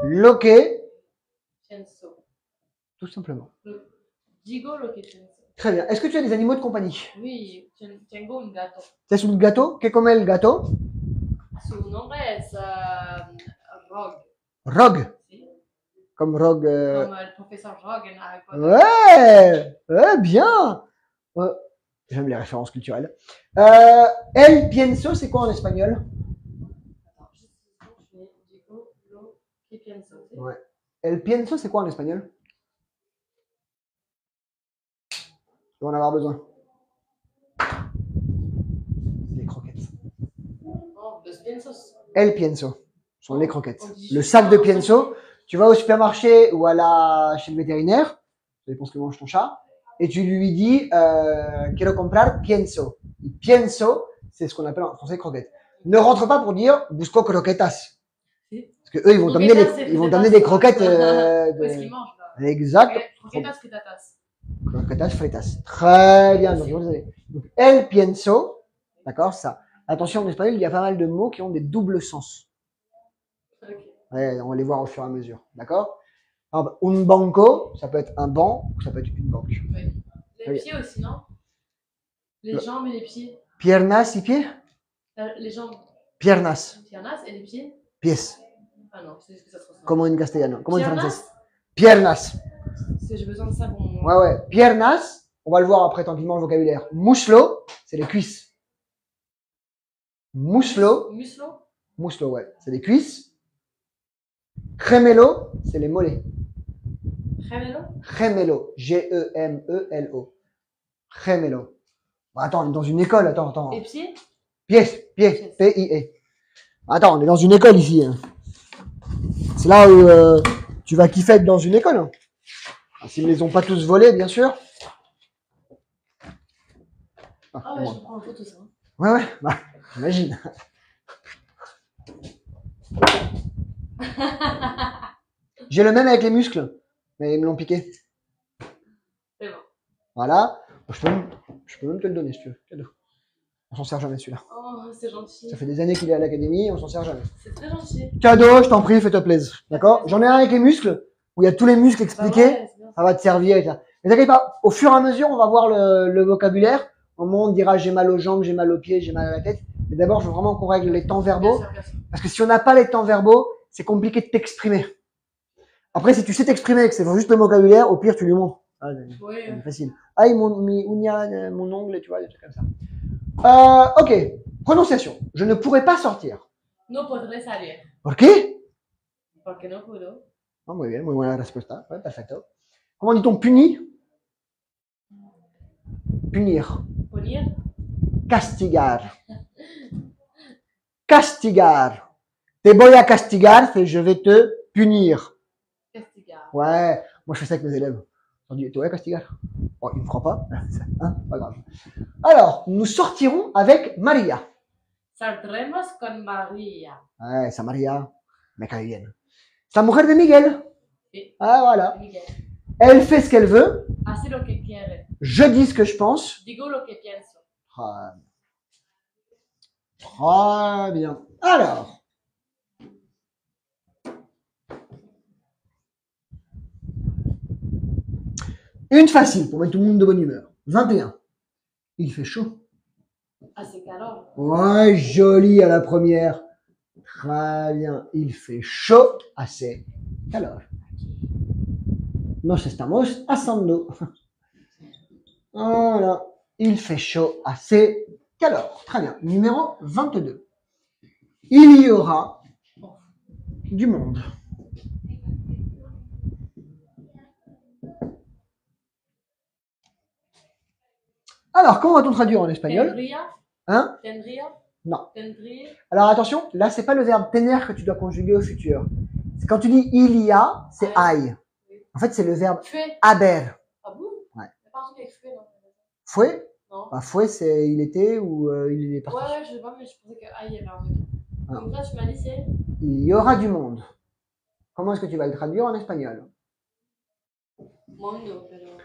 Lo que, Pienso. tout simplement. Digo lo que pienso. Très bien. Est-ce que tu as des animaux de compagnie? Oui, tengo un gato. ¿Tienes un gato? ¿Qué come el gato? Su nombre es Rogue. Rogue. ¿Sí? Comme Rogue. Como el profesor Rogue en Harry Potter. Ouais, bien. J'aime les références culturelles. El pienso, c'est quoi en espagnol? Attends, juste une seconde, je vais digo lo que pienso. ¿Sí? Ouais. El pienso, c'est quoi en espagnol? Tu vas en avoir besoin. Les croquettes. Oh, los piensos. El pienso sont les croquettes. On dit Le juste sac de ça, pienso, tu vas au supermarché ou chez le vétérinaire, ça dépend ce que mange ton chat, et tu lui dis quiero comprar pienso. Et pienso, c'est ce qu'on appelle en français croquettes. Ne rentre pas pour dire busco croquetas. Si. Parce que eux, ils vont t'amener des croquettes. Où est-ce qu'ils mangent là? Exact. Croquetas fritatas. Croquetas fritas. Très bien. Donc, el pienso, d'accord, ça. Attention, en espagnol, il y a pas mal de mots qui ont des doubles sens. Ok. Ouais, on va les voir au fur et à mesure, d'accord? Alors, un banco, ça peut être un banc, ou ça peut être une banque. Oui. Les Oui. pieds aussi, non? Les jambes et les pieds. Piernas y pieds? Les jambes. Piernas, Piernas et les pieds? pies. Ah non, c'est ce que ça se ressemble. Como en castellano, como en Piernas? français. Piernas. Parce que j'ai besoin de ça pour mon... Ouais. Piernas, on va le voir après tranquillement le vocabulaire. Muslo, c'est les cuisses. Muslo, Muslo? ouais, c'est les cuisses. Gemelo, c'est les mollets. Gemelo? Gemelo, G-E-M-E-L-O. Gemelo. Bon, attends, on est dans une école, attends. Et pieds? Pies, P-I-E. Attends, on est dans une école ici. Hein. C'est là où tu vas kiffer être dans une école. Hein. S'ils ne les ont pas tous volés, bien sûr. Ah ouais, je prends en photo ça. Ouais, ouais, bah, j'imagine. J'ai le même avec les muscles, mais ils me l'ont piqué. C'est bon. Voilà. Je peux même te le donner si tu veux. Cadeau. On s'en sert jamais celui-là. Oh, c'est gentil. Ça fait des années qu'il est à l'académie, on s'en sert jamais. C'est très gentil. Cadeau, je t'en prie, fais-toi plaisir. D'accord? J'en ai un avec les muscles, où il y a tous les muscles expliqués. Ouais, c'est bien. Ça va te servir et ça. Mais t'inquiète pas, au fur et à mesure, on va voir le vocabulaire. Au moment où on dira j'ai mal aux jambes, j'ai mal aux pieds, j'ai mal à la tête. Mais d'abord, je veux vraiment qu'on règle les temps verbaux. Bien sûr. Parce que si on n'a pas les temps verbaux, c'est compliqué de t'exprimer. Après, si tu sais t'exprimer et que c'est juste le vocabulaire, au pire, tu lui montres. Ah, Oui. c'est facile. Ah, mon ongle, tu vois, des trucs comme ça. Ok. Prononciation. Je ne pourrais pas sortir. No podré salir. ¿Por qué? Porque no puedo. Ah, muy bien, muy buena respuesta. Ouais, perfecto. Comment dit-on puni? Punir. Punir. Castigar. Castigar. Te voy a castigar, c'est je vais te punir. Castigar. Ouais, moi je fais ça avec mes élèves. On dit, te voy a castigar. Oh, il me croit pas. Hein, pas grave. Alors, nous sortirons avec Maria. Saldremos con María. Ouais, esa Maria me cae bien. C'est la mujer de Miguel. Sí. Ah, voilà. Miguel. Elle fait ce qu'elle veut. Hace lo que quiere. Je dis ce que je pense. Digo lo que pienso. Très bien. Alors. Une facile pour mettre tout le monde de bonne humeur. 21. Il fait chaud. Hace calor. Ouais, joli à la première. Très bien. Il fait chaud. Assez calor. Nos estamos asando. Voilà. Il fait chaud. Assez calor. Très bien. Numéro 22. Il y aura du monde. Alors, comment va-t-on traduire en espagnol? Tendría. Hein? Tendría. Non. Tendría. Alors attention, là c'est pas le verbe tener que tu dois conjuguer au futur. C'est quand tu dis il y a, c'est hay. En fait, c'est le verbe Fue. haber. Ah bon? Ouais. Il y a pas un truc avec fue, non? Fue? Non. Bah, fue, c'est il était ou il est parti. Ouais, je sais pas, mais je pensais que ah, il y avait un truc. Ah. Donc là, tu m'as dit c'est. Il y aura du monde. Comment est-ce que tu vas le traduire en espagnol? Mondo, pero.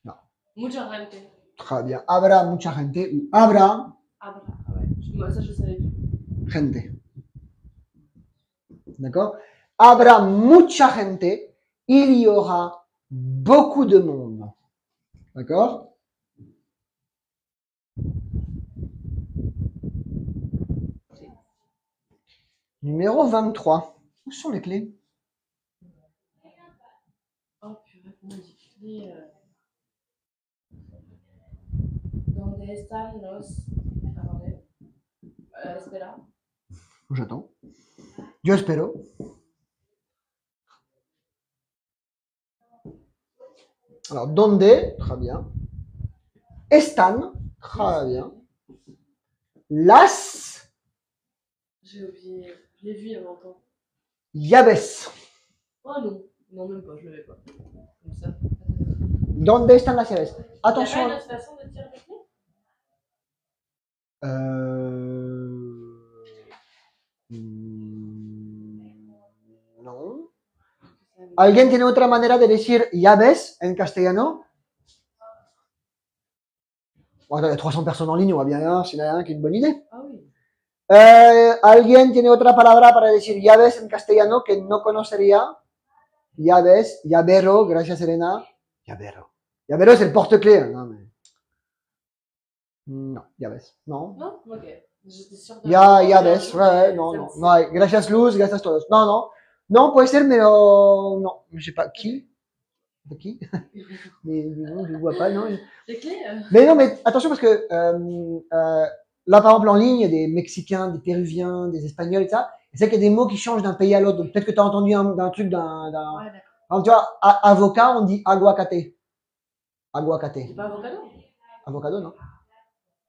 Non. Mucha gente. Très bien. Habrá mucha gente ou habrá Ah, ouais. Moi, ça, je savais plus. gente. D'accord? Habrá mucha gente. Il y aura beaucoup de monde. D'accord? Numéro 23. Où sont les clés? Oh, purée, comment on dit clé Donde están los. Attendez. Espera. J'attends. Yo espero. Alors, donde, très bien. Están, très bien. Las J'ai oublié. Je l'ai vu il y a longtemps. llaves. Oh non. Non, même pas, je l'avais pas. Comme ça. ¿Dónde están las llaves? Il y a pas Attention. une autre façon de dire les clés? No. ¿Alguien tiene otra manera de decir llaves en castellano? Bon, il y a 300 personnes en ligne, on va bien voir s'il y en a un qui a une bonne idée. Ah oui. ¿Alguien tiene otra palabra para decir llaves en castellano que no conocería? Llaves, llavero, gracias Elena. Llavero. Llavero es el porte-clés. Non, mais... No, llaves. Non. Non? Ok. J'étais sûre de. Llaves, ouais, non, non. No, gracias Luz, gracias todos. Non, non. Non, puede ser, mais non. Je sais pas qui. De qui? Mais non, je ne vois pas, non. Les clés Mais non, mais attention parce que là, par exemple, en ligne, il y a des Mexicains, des Péruviens, des Espagnols et ça. Et c'est qu'il y a des mots qui changent d'un pays à l'autre. Donc peut-être que tu as entendu d'un truc d'un. Ouais, d'accord. Alors, tu vois, avocat, on dit aguacate. Aguacate. C'est pas avocado? Avocado, non?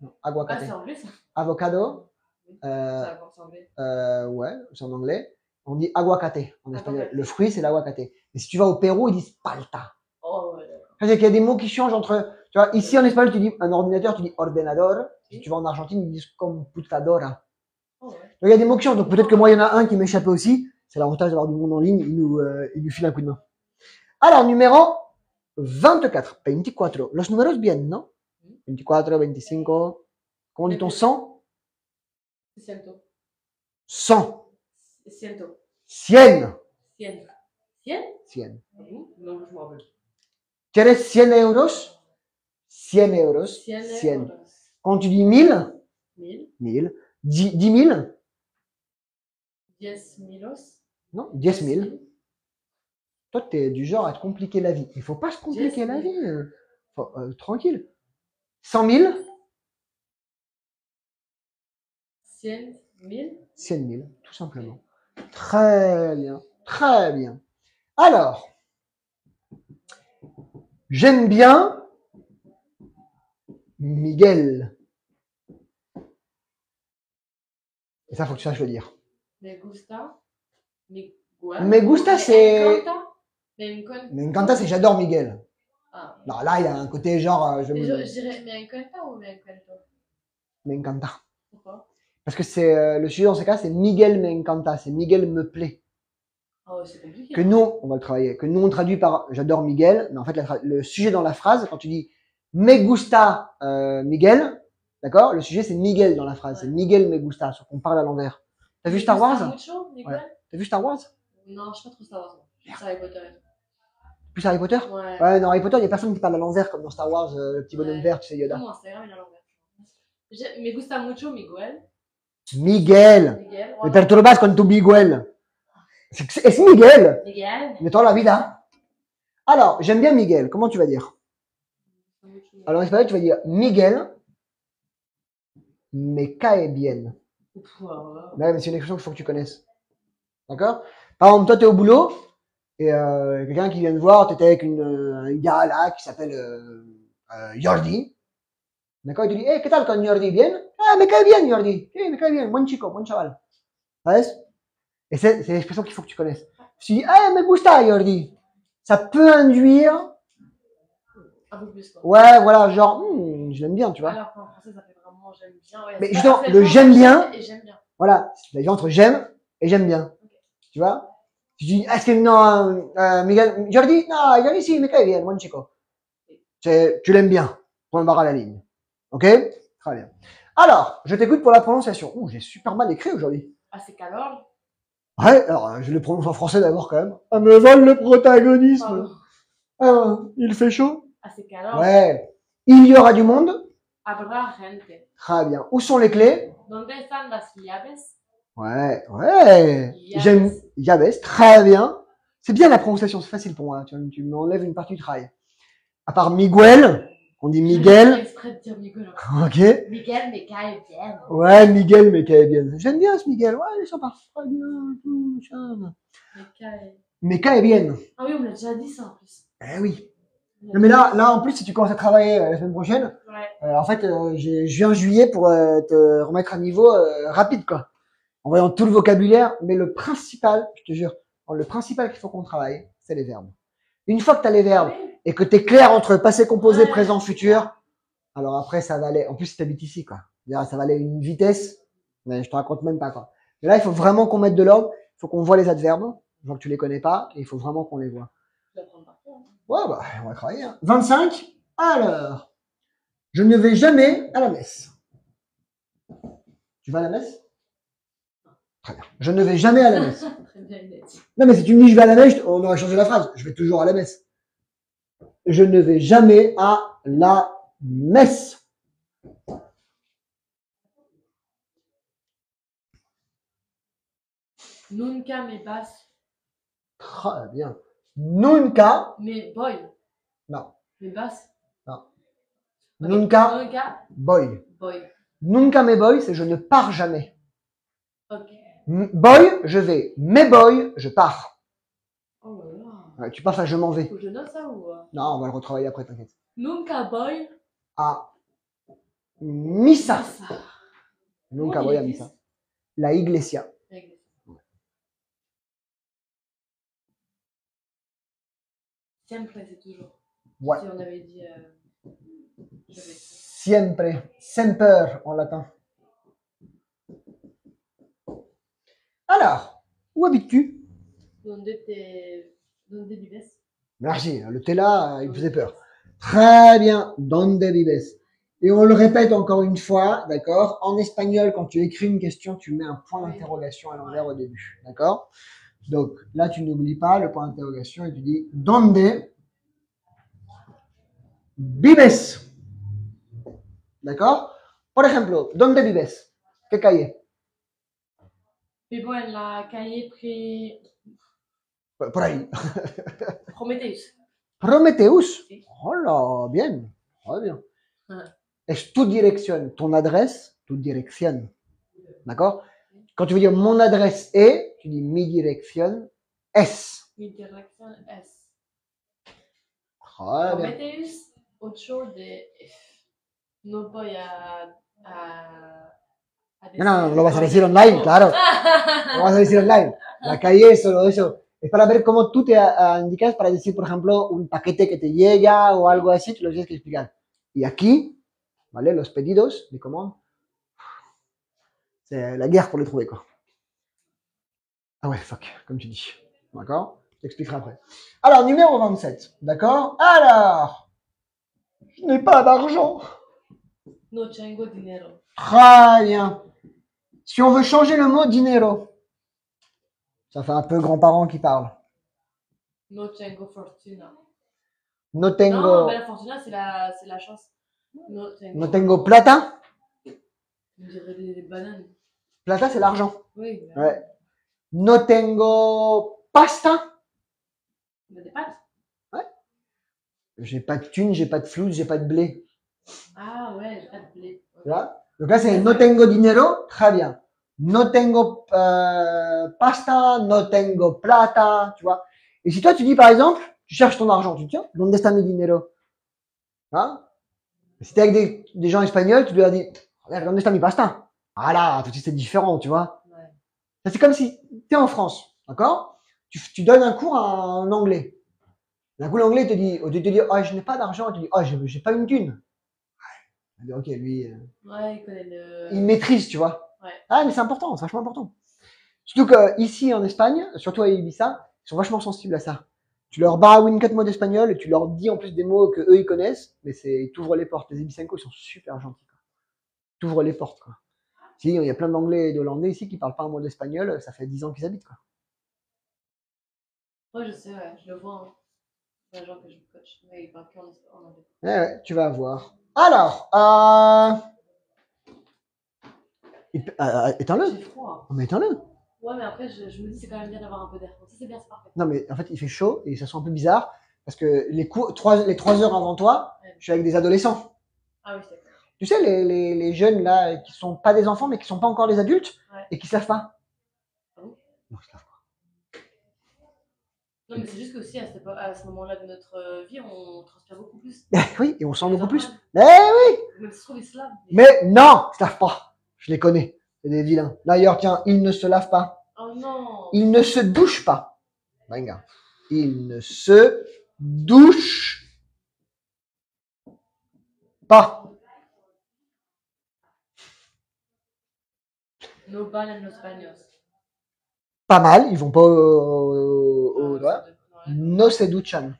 Non, Ah, aguacate. c'est anglais ça? Avocado? C'est anglais. Ouais, c'est en anglais. On dit aguacate en espagnol. Aguacate. Le fruit, c'est l'aguacate. Et si tu vas au Pérou, ils disent palta. Oh, ouais, d'accord. C'est-à-dire qu'il y a des mots qui changent entre. Tu vois, ici en espagnol, tu dis un ordinateur, tu dis ordenador. Si tu vas en Argentine, ils disent computadora. Oh, ouais. Donc il y a des mots qui changent. Donc peut-être que moi, il y en a un qui m'échappait aussi. C'est l'avantage d'avoir du monde en ligne. Il nous file un coup de main. Alors, numéro 24. 24. Los números bien, non? 24, 25. Comment dit-on 100? Ciento. 100. Ciento. 100. Cien. Cien? 100. Non, je m'en rappelle. ¿Quieres 100 euros? 100 euros. 100 100. euros. Quand tu dis 1000, 1000. 1000. 10 000, 10 milos. non, 10 000. Toi, tu es du genre à te compliquer la vie. Il faut pas se compliquer 10 la 000. vie. Tranquille. 100 000, 100 000. 100 000, tout simplement. Très bien. Très bien. Alors, j'aime bien Miguel. Et ça, faut que tu saches le dire. Me gusta. Me gusta, c'est. Me encanta. Me encanta, c'est j'adore Miguel. Ah. Non, là, il y a un côté genre. Je dirais me encanta ou me encanto? Me encanta. Pourquoi? Parce que c'est le sujet dans ce cas, c'est Miguel me encanta, c'est Miguel me plaît. Oh, c'est compliqué. Que nous, on va le travailler. Que nous, on traduit par j'adore Miguel, mais en fait, le sujet dans la phrase, quand tu dis me gusta Miguel, d'accord? Le sujet, c'est Miguel dans la phrase. Ouais. C'est Miguel me gusta, sauf qu'on parle à l'envers. T'as vu Star Wars? Mucho, Miguel? Ouais. T'as vu Star Wars? Non, je suis pas trop Star Wars. Je suis Harry Potter. Plus Harry Potter? Ouais. Ouais, dans Harry Potter, il y a personne qui parle à l'envers comme dans Star Wars, le petit bonhomme Ouais. vert, tu sais, Yoda. Mon Instagram, il est à l'envers. Me gusta mucho Miguel. Miguel. Miguel. Me perturbas con tu Miguel. Es Miguel. Miguel. De toda la vida. Alors, j'aime bien Miguel. Comment tu vas dire? Alors, en espagnol, tu vas dire Miguel me cae bien. Wow. Ouais, mais c'est une expression qu'il faut que tu connaisses. D'accord? Par exemple, toi, tu es au boulot et quelqu'un qui vient te voir, tu étais avec un gars là qui s'appelle Jordi. D'accord? Il te dit, hey, ¿qué tal con Jordi? ¿Bien? Ah, me cae bien, Jordi. Sí, me cae bien. Buen chico, buen chaval. ¿Sabes? Et c'est l'expression qu'il faut que tu connaisses. Si tu dis, ah, me gusta, Jordi. Ça peut induire. Un peu plus, quoi. Ouais, voilà, genre, je l'aime bien, tu vois. Alors qu'en français, ça fait vraiment j'aime bien. Ouais, mais justement, le j'aime bien. Et j'aime bien. Voilà, la différence entre j'aime et j'aime bien. Okay. Tu vois? Tu dis, est-ce que non, Miguel, Jordi? Non, Jordi, si, me cae bien, buen chico. Tu l'aimes bien. Point barre à la ligne. Ok? Très bien. Alors, je t'écoute pour la prononciation. Ouh, j'ai super mal écrit aujourd'hui. Ah, c'est qu'alors? Ouais, alors, je le prononce en français d'abord quand même. Ah, me vole le protagonisme. Ah, il fait chaud? Ah, c'est qu'alors? Ouais. Il y aura du monde? Habrá gente. Très bien. Où sont les clés? Donde están las llaves? Ouais, ouais. J'aime llaves. Très bien. C'est bien la prononciation, c'est facile pour moi. Tu m'enlèves une partie du travail. À part Miguel, on dit Miguel. J'ai exprès de dire Miguel. Ok. Miguel me cae bien. Ouais, Miguel me cae bien. J'aime bien ce Miguel. Ouais, il est sympa. Très bien. Tout ça. Me cae bien. Ah oui, on me l'a déjà dit ça en plus. Eh oui. Non, mais là, en plus, si tu commences à travailler la semaine prochaine, ouais. En fait, je viens en juillet pour te remettre à niveau rapide, quoi. En voyant tout le vocabulaire, mais le principal, je te jure, le principal qu'il faut qu'on travaille, c'est les verbes. Une fois que tu as les verbes et que tu es clair entre passé, composé, présent, futur, alors après, ça va aller. En plus, si tu habites ici, quoi. Ça va aller à une vitesse, mais je te raconte même pas, quoi. Mais là, il faut vraiment qu'on mette de l'ordre, il faut qu'on voit les adverbes, je vois que tu les connais pas, et il faut vraiment qu'on les voit. Ouais, bah, on va travailler. Hein. 25. Alors, je ne vais jamais à la messe. Tu vas à la messe? Très bien. Je ne vais jamais à la messe. Non, mais si tu me dis je vais à la messe, on aurait changé la phrase. Je vais toujours à la messe. Je ne vais jamais à la messe. Nunca me vas. Très bien. Nunca. Me voy. Non. Me vas. Non. Okay. Nunca. Nunca. Voy. Voy. Nunca me voy, c'est je ne pars jamais. Ok. Voy, je vais. Me voy, je pars. Oh là là. Ouais, tu passes à je m'en vais. Faut que je note ça ou? Non, on va le retravailler après, t'inquiète. Nunca voy à missa. Nunca voy a missa. la iglesia. Église. Siempre, c'est toujours. Ouais. Si on avait dit. Je vais. Siempre, semper en latin. Alors, où habites-tu? Donde vives? Merci, le thé là, il me faisait peur. Très bien, donde vives? Et on le répète encore une fois, d'accord? En espagnol, quand tu écris une question, tu mets un point d'interrogation à l'envers au début, d'accord? Donc là, tu n'oublies pas le point d'interrogation et tu dis donde vives? D'accord? Por ejemplo, donde vives? ¿Qué calle? Vivo en la calle Por ahí. Prometheus. Prometheus. Sí. Hola, bien. Très bien. Ah. Es tu dirección, ton adresse, tu dirección. D'accord? Quand tu veux dire mon adresse est, tu dis mi dirección es. Mi dirección es. Très bien. Prometheus, 8 de F. No voy a decir. No, lo vas a decir online, claro. Lo vas a decir online. La calle es solo eso. Es para ver cómo tú te indicas para decir, por ejemplo, un paquete que te llega o algo así, tú lo tienes que explicar. Y aquí, ¿vale? Los pedidos de commande, c'est la guerre pour les trouver, quoi. Ah ouais, fuck, comme tu dis. D'accord? Je t'expliquerai après. Alors, numéro 27. D'accord? Alors, je n'ai pas d'argent. No tengo dinero. Très bien. Si on veut changer le mot dinero, ça fait un peu grands-parents qui parlent. No tengo fortuna. No Non, tengo, ben la fortuna, c'est la chance. no tengo plata. On dirait des bananes. Plata, c'est l'argent. Oui. Ben, Ouais. No tengo pasta. ben, des pâtes. J'ai pas de thunes, j'ai pas de flou, j'ai pas de blé. Ah ouais, j'ai pas de blé. Tu vois? Donc là, c'est no tengo dinero. Très bien. No tengo pasta, no tengo plata. Tu vois? Et si toi, tu dis, par exemple, tu cherches ton argent, tu te dis, tiens, donde está mi dinero? Hein? Si t'es avec des gens espagnols, tu leur dis, regarde, donde está mi pasta? Voilà, tout de suite, c'est différent, tu vois? Ouais. Ça, c'est comme si tu es en France, d'accord? Tu donnes un cours en anglais. D'un coup, l'anglais te dit, au lieu de te dire, oh, je n'ai pas d'argent, il te dit, oh, j'ai pas une thune. Ouais. Ok, lui, Ouais, il connaît le. il maîtrise, tu vois. Ouais. Ah, mais c'est important, c'est vachement important. Surtout qu'ici, en Espagne, surtout à Ibiza, ils sont vachement sensibles à ça. Tu leur baragouines 4 mots d'espagnol et tu leur dis en plus des mots que eux ils connaissent, mais ils t'ouvrent les portes. Les Ibicenco, ils sont super gentils. T'ouvrent les portes, quoi. Si, il y a plein d'anglais et d'hollandais ici qui parlent pas un mot d'espagnol, ça fait 10 ans qu'ils habitent, quoi. Ouais, je sais, ouais, je le vois. Hein. Les gens que je coach, mais il parle qu'en anglais. Ouais, tu vas voir. Alors, éteins-le. J'ai froid. Oh, mais éteins-le. Ouais, mais après, je me dis c'est quand même bien d'avoir un peu d'air. Ça, c'est bien, c'est parfait. Non, mais en fait, il fait chaud et ça sent un peu bizarre parce que les 3 heures avant toi, je suis avec des adolescents. Ah oui, c'est clair. Tu sais, les jeunes là, qui sont pas des enfants mais qui sont pas encore des adultes et qui se lavent pas. Ah bon? Non, ils se lavent Non, mais c'est juste qu'aussi à ce moment-là de notre vie, on transpire beaucoup plus. pas. Oui, et on sent Les beaucoup plus. hormones. Mais oui. Même si je trouve qu'ils se lavent. Mais non, ils se lavent pas. Je les connais. C'est des vilains. D'ailleurs, tiens, ils ne se lavent pas. Oh non. Ils ne se douchent pas. Venga. Ils ne se douchent pas. No valen los baños. Pas mal, ils vont pas au Ah, doigt. c'est No se duchan.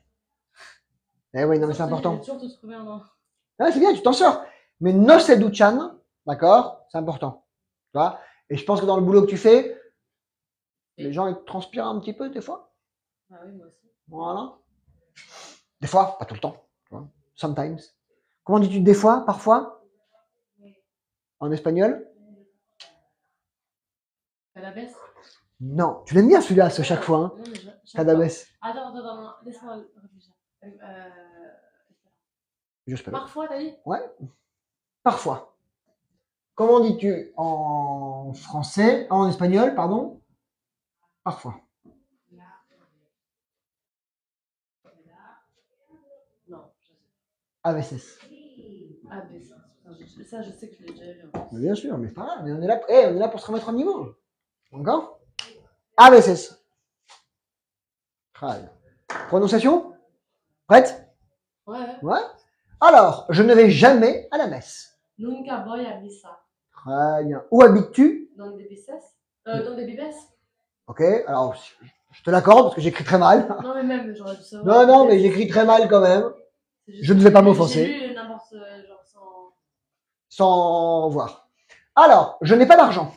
Eh oui, non, mais c'est J'ai important. toujours tout trouvé un nom. Ah, c'est bien, tu t'en sors. Mais no se duchan, d'accord, c'est important. Tu vois? Et je pense que dans le boulot que tu fais, les gens, ils transpirent un petit peu des fois. Ah oui, moi aussi. Voilà. Des fois, pas tout le temps. Tu vois? Sometimes. Comment dis-tu des fois, parfois? En espagnol? Calabès. Non. Tu l'aimes bien celui-là, ce chaque fois, hein? Non, mais chaque fois. Cadabès. Attends, laisse-moi réfléchir. J'espère. Parfois, t'as dit? Ouais. Parfois. Comment dis-tu en français, en espagnol, pardon? Parfois. Non, je sais. A veces. Ah, mais ça. Ça, je sais que je l'ai déjà vu. En plus. Mais bien sûr, mais c'est pas grave. Mais on est là pour se remettre en niveau. D'accord? A veces. Très bien. Prononciation? Prête? Ouais. Ouais. Alors, je ne vais jamais à la messe. Nunca voy a misa. Très bien. Où habites-tu? Donde vives? Donde vives? Ok, alors je te l'accorde parce que j'écris très mal. Non, mais même, j'aurais dû Non, savoir. non, mais j'écris très mal quand même. C'est juste Je ne que vais pas j'ai m'offenser. lu n'importe genre sans. Sans voir. Alors, je n'ai pas d'argent.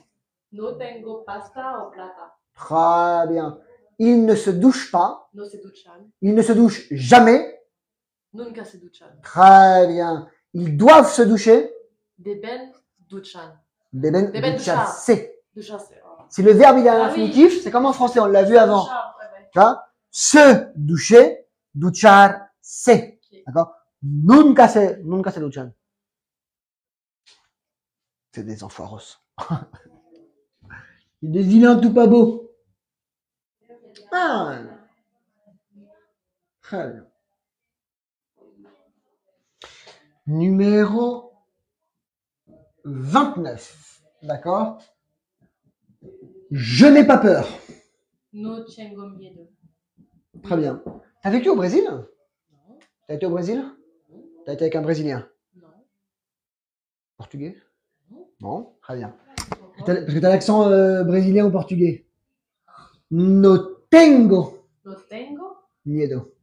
No tengo pasta o plata. Très bien. Il ne se douche pas. No se duchan. Il ne se douche jamais. Nunca se duchan. Très bien. Ils doivent se doucher. Deben duchan. Deben Deben ducharse. Ducharse. Oh. Si le verbe il est à Ah oui. l'infinitif, c'est comme en français, on l'a vu avant. Duchar, ouais. Tu vois? Se doucher, ducharse. D'accord? Nunca se duchan. C'est des enfoiros. Des vilains tout pas beaux. Ah. Très bien. Numéro 29. D'accord? Je n'ai pas peur. No tengo miedo. Très bien. T'as vécu au Brésil? Non. T'as été au Brésil? Non. T'as été avec un Brésilien? Non. Portugais? Non. Non? Très bien. Pourquoi? Parce que t'as l'accent brésilien ou portugais. No tengo No tengo. miedo.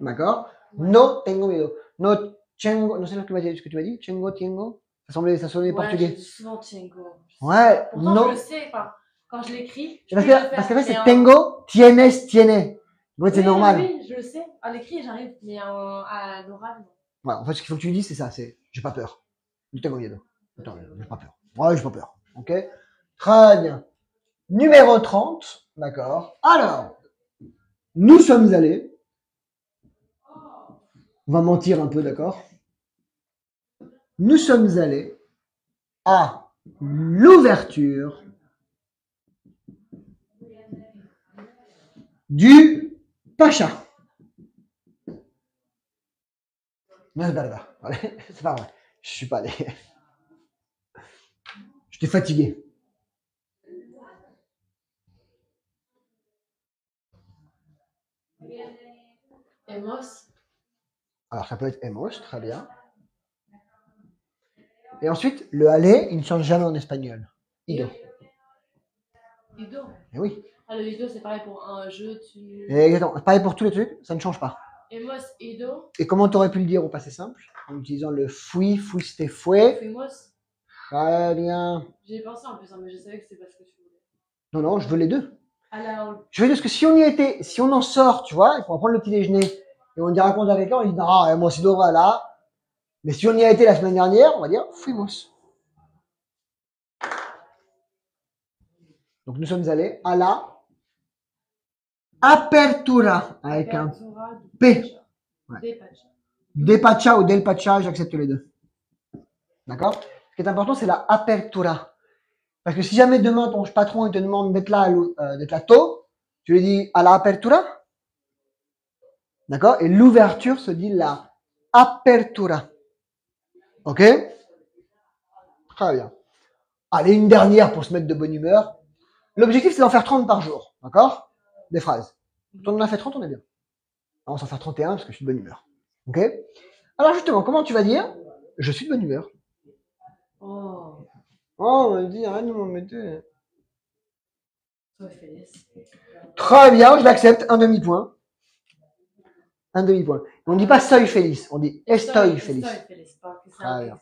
D'accord? No tengo miedo. No tengo. Non c'est ce que tu m'as dit? Tengo, tengo. Ça sonnait Ouais, portugais. je dis souvent tengo. Ouais, Pourtant, no. je le sais. Enfin, quand je l'écris, je Parce peux le que, faire. parce qu'en fait, c'est mais tengo, tienes, tiene. Ouais, c'est oui, normal. Oui, je le sais. À l'écrit, j'arrive. Mais à l'oral, non. Ouais, en fait, ce qu'il faut que tu lui dises, c'est ça, c'est j'ai pas peur. No tengo miedo. Attends, j'ai pas peur. Ouais, j'ai pas peur. Ok? Très bien. Numéro 30. D'accord. Alors, nous sommes allés. On va mentir un peu, d'accord? Nous sommes allés à l'ouverture du Pacha. Non, c'est pas vrai. C'est pas vrai. Je suis pas allé. J'étais fatigué. Emos. Alors, ça peut être Emos, très bien. Et ensuite, le aller, il ne change jamais en espagnol. Ido. Ido. Eh oui. Ah, le ido, c'est pareil pour un jeu. Tu. Exactement. Pareil pour tous les trucs, ça ne change pas. Emos, ido. Et comment tu aurais pu le dire au passé simple? En utilisant le fui, fuiste, fue. Fuimos. Très bien. J'y ai pensé en plus, hein, mais je savais que c'est parce que tu voulais. Non, non, je veux les deux. Alors, Je veux dire que si on y était, si on en sort, tu vois, et qu'on va prendre le petit déjeuner, et on y raconte avec quelqu'un, on dit, non, moi aussi, là. Mais si on y a été la semaine dernière, on va dire, fuimos. Donc nous sommes allés à la apertura, avec un P. Ouais. Depacha ou del Pacha, j'accepte les deux. D'accord? Ce qui est important, c'est la apertura. Parce que si jamais demain ton patron il te demande d'être là tôt, tu lui dis à la apertura. D'accord? Et l'ouverture se dit la apertura. Ok? Très bien. Allez, une dernière pour se mettre de bonne humeur. L'objectif, c'est d'en faire 30 par jour. D'accord? Des phrases. Quand on en a fait 30, on est bien. On va s'en faire 31 parce que je suis de bonne humeur. Ok? Alors justement, comment tu vas dire je suis de bonne humeur? Oh. Oh, on va dire, arrête de m'en mettre. Soy feliz. Très bien, je l'accepte. Un demi-point. Un demi-point. On ne dit pas soy feliz, on dit estoy feliz. Estoy feliz.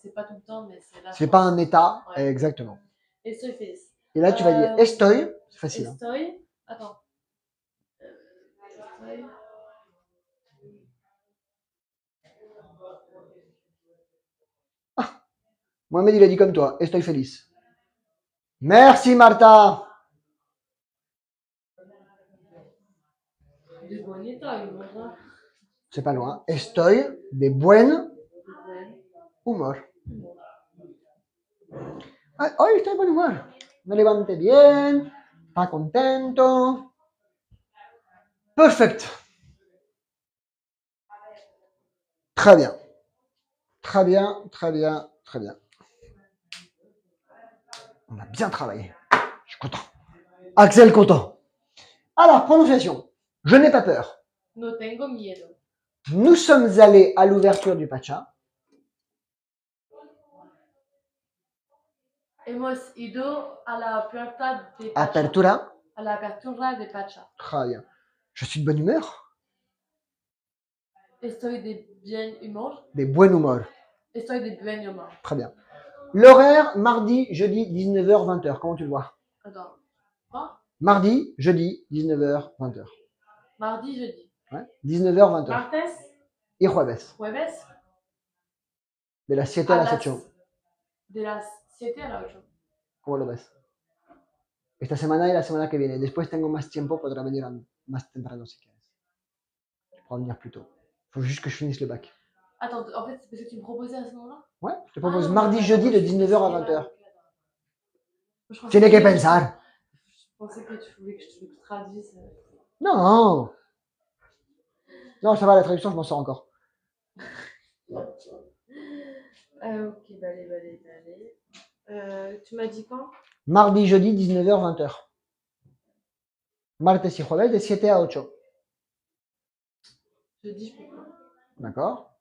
C'est pas tout le temps, mais c'est là. C'est pas un état, Ouais. exactement. Estoy feliz. Et là, tu vas dire estoy, c'est facile. Estoy. Attends. Estoy. Mohamed, il a dit comme toi, estoy feliz. Merci, Martha. De buen état, ¿verdad? C'est pas loin. Estoy de buen humor. Ah, hoy estoy de buen humor. Me levanté bien, está contento. Perfect. Très bien. Très bien, très bien, très bien. On a bien travaillé. Je suis content. Axel content. Alors, prononciation. Je n'ai pas peur. No tengo miedo. Nous sommes allés à l'ouverture du Pacha. Hemos ido a la puerta de Pacha. Apertura. A la apertura de Pacha. Très bien. Je suis de bonne humeur. Estoy de bien humor. De buen humor. Estoy de buen humor. Très bien. L'horaire, mardi, jeudi, 19h, 20h. Comment tu le vois? Attends. Quoi? Mardi, jeudi, 19h, 20h. Mardi, jeudi. Ouais. 19h, 20h. Martes, Y jueves. jueves. De las 7 a las 8. De las 7 a las 8. ¿Cómo lo ves? Esta semana y la semana que viene. Después tengo más tiempo, podrá venir más temprano si quieres. Je pourras venir plus tôt. Faut juste que je finisse le bac. Attends, en fait, c'est parce que tu me proposais à ce moment-là? Ouais, je te propose Ah, mardi, ouais, jeudi de je 19h à pensais- 20h. Je pensais Tiene que pensar. Je pensais que tu voulais que je te traduise. Non. Non, ça va, la traduction, je m'en sors encore. Ok, allez. Tu m'as dit quand? Mardi, jeudi, 19h, 20h. Martes y jueves de 7 à 8. Jeudi, je peux pas. D'accord.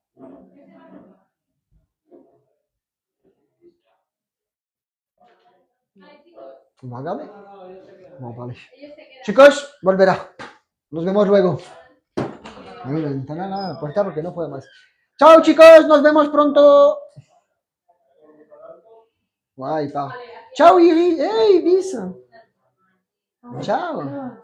On va regarder. On va en parler. Chicos, volverá. Nos vemos luego. Abrí la ventana, la puerta porque no puedo más. Chao, chicos, nos vemos pronto. Guay, pa. Ciao, Iri. Hey, bis. Ciao.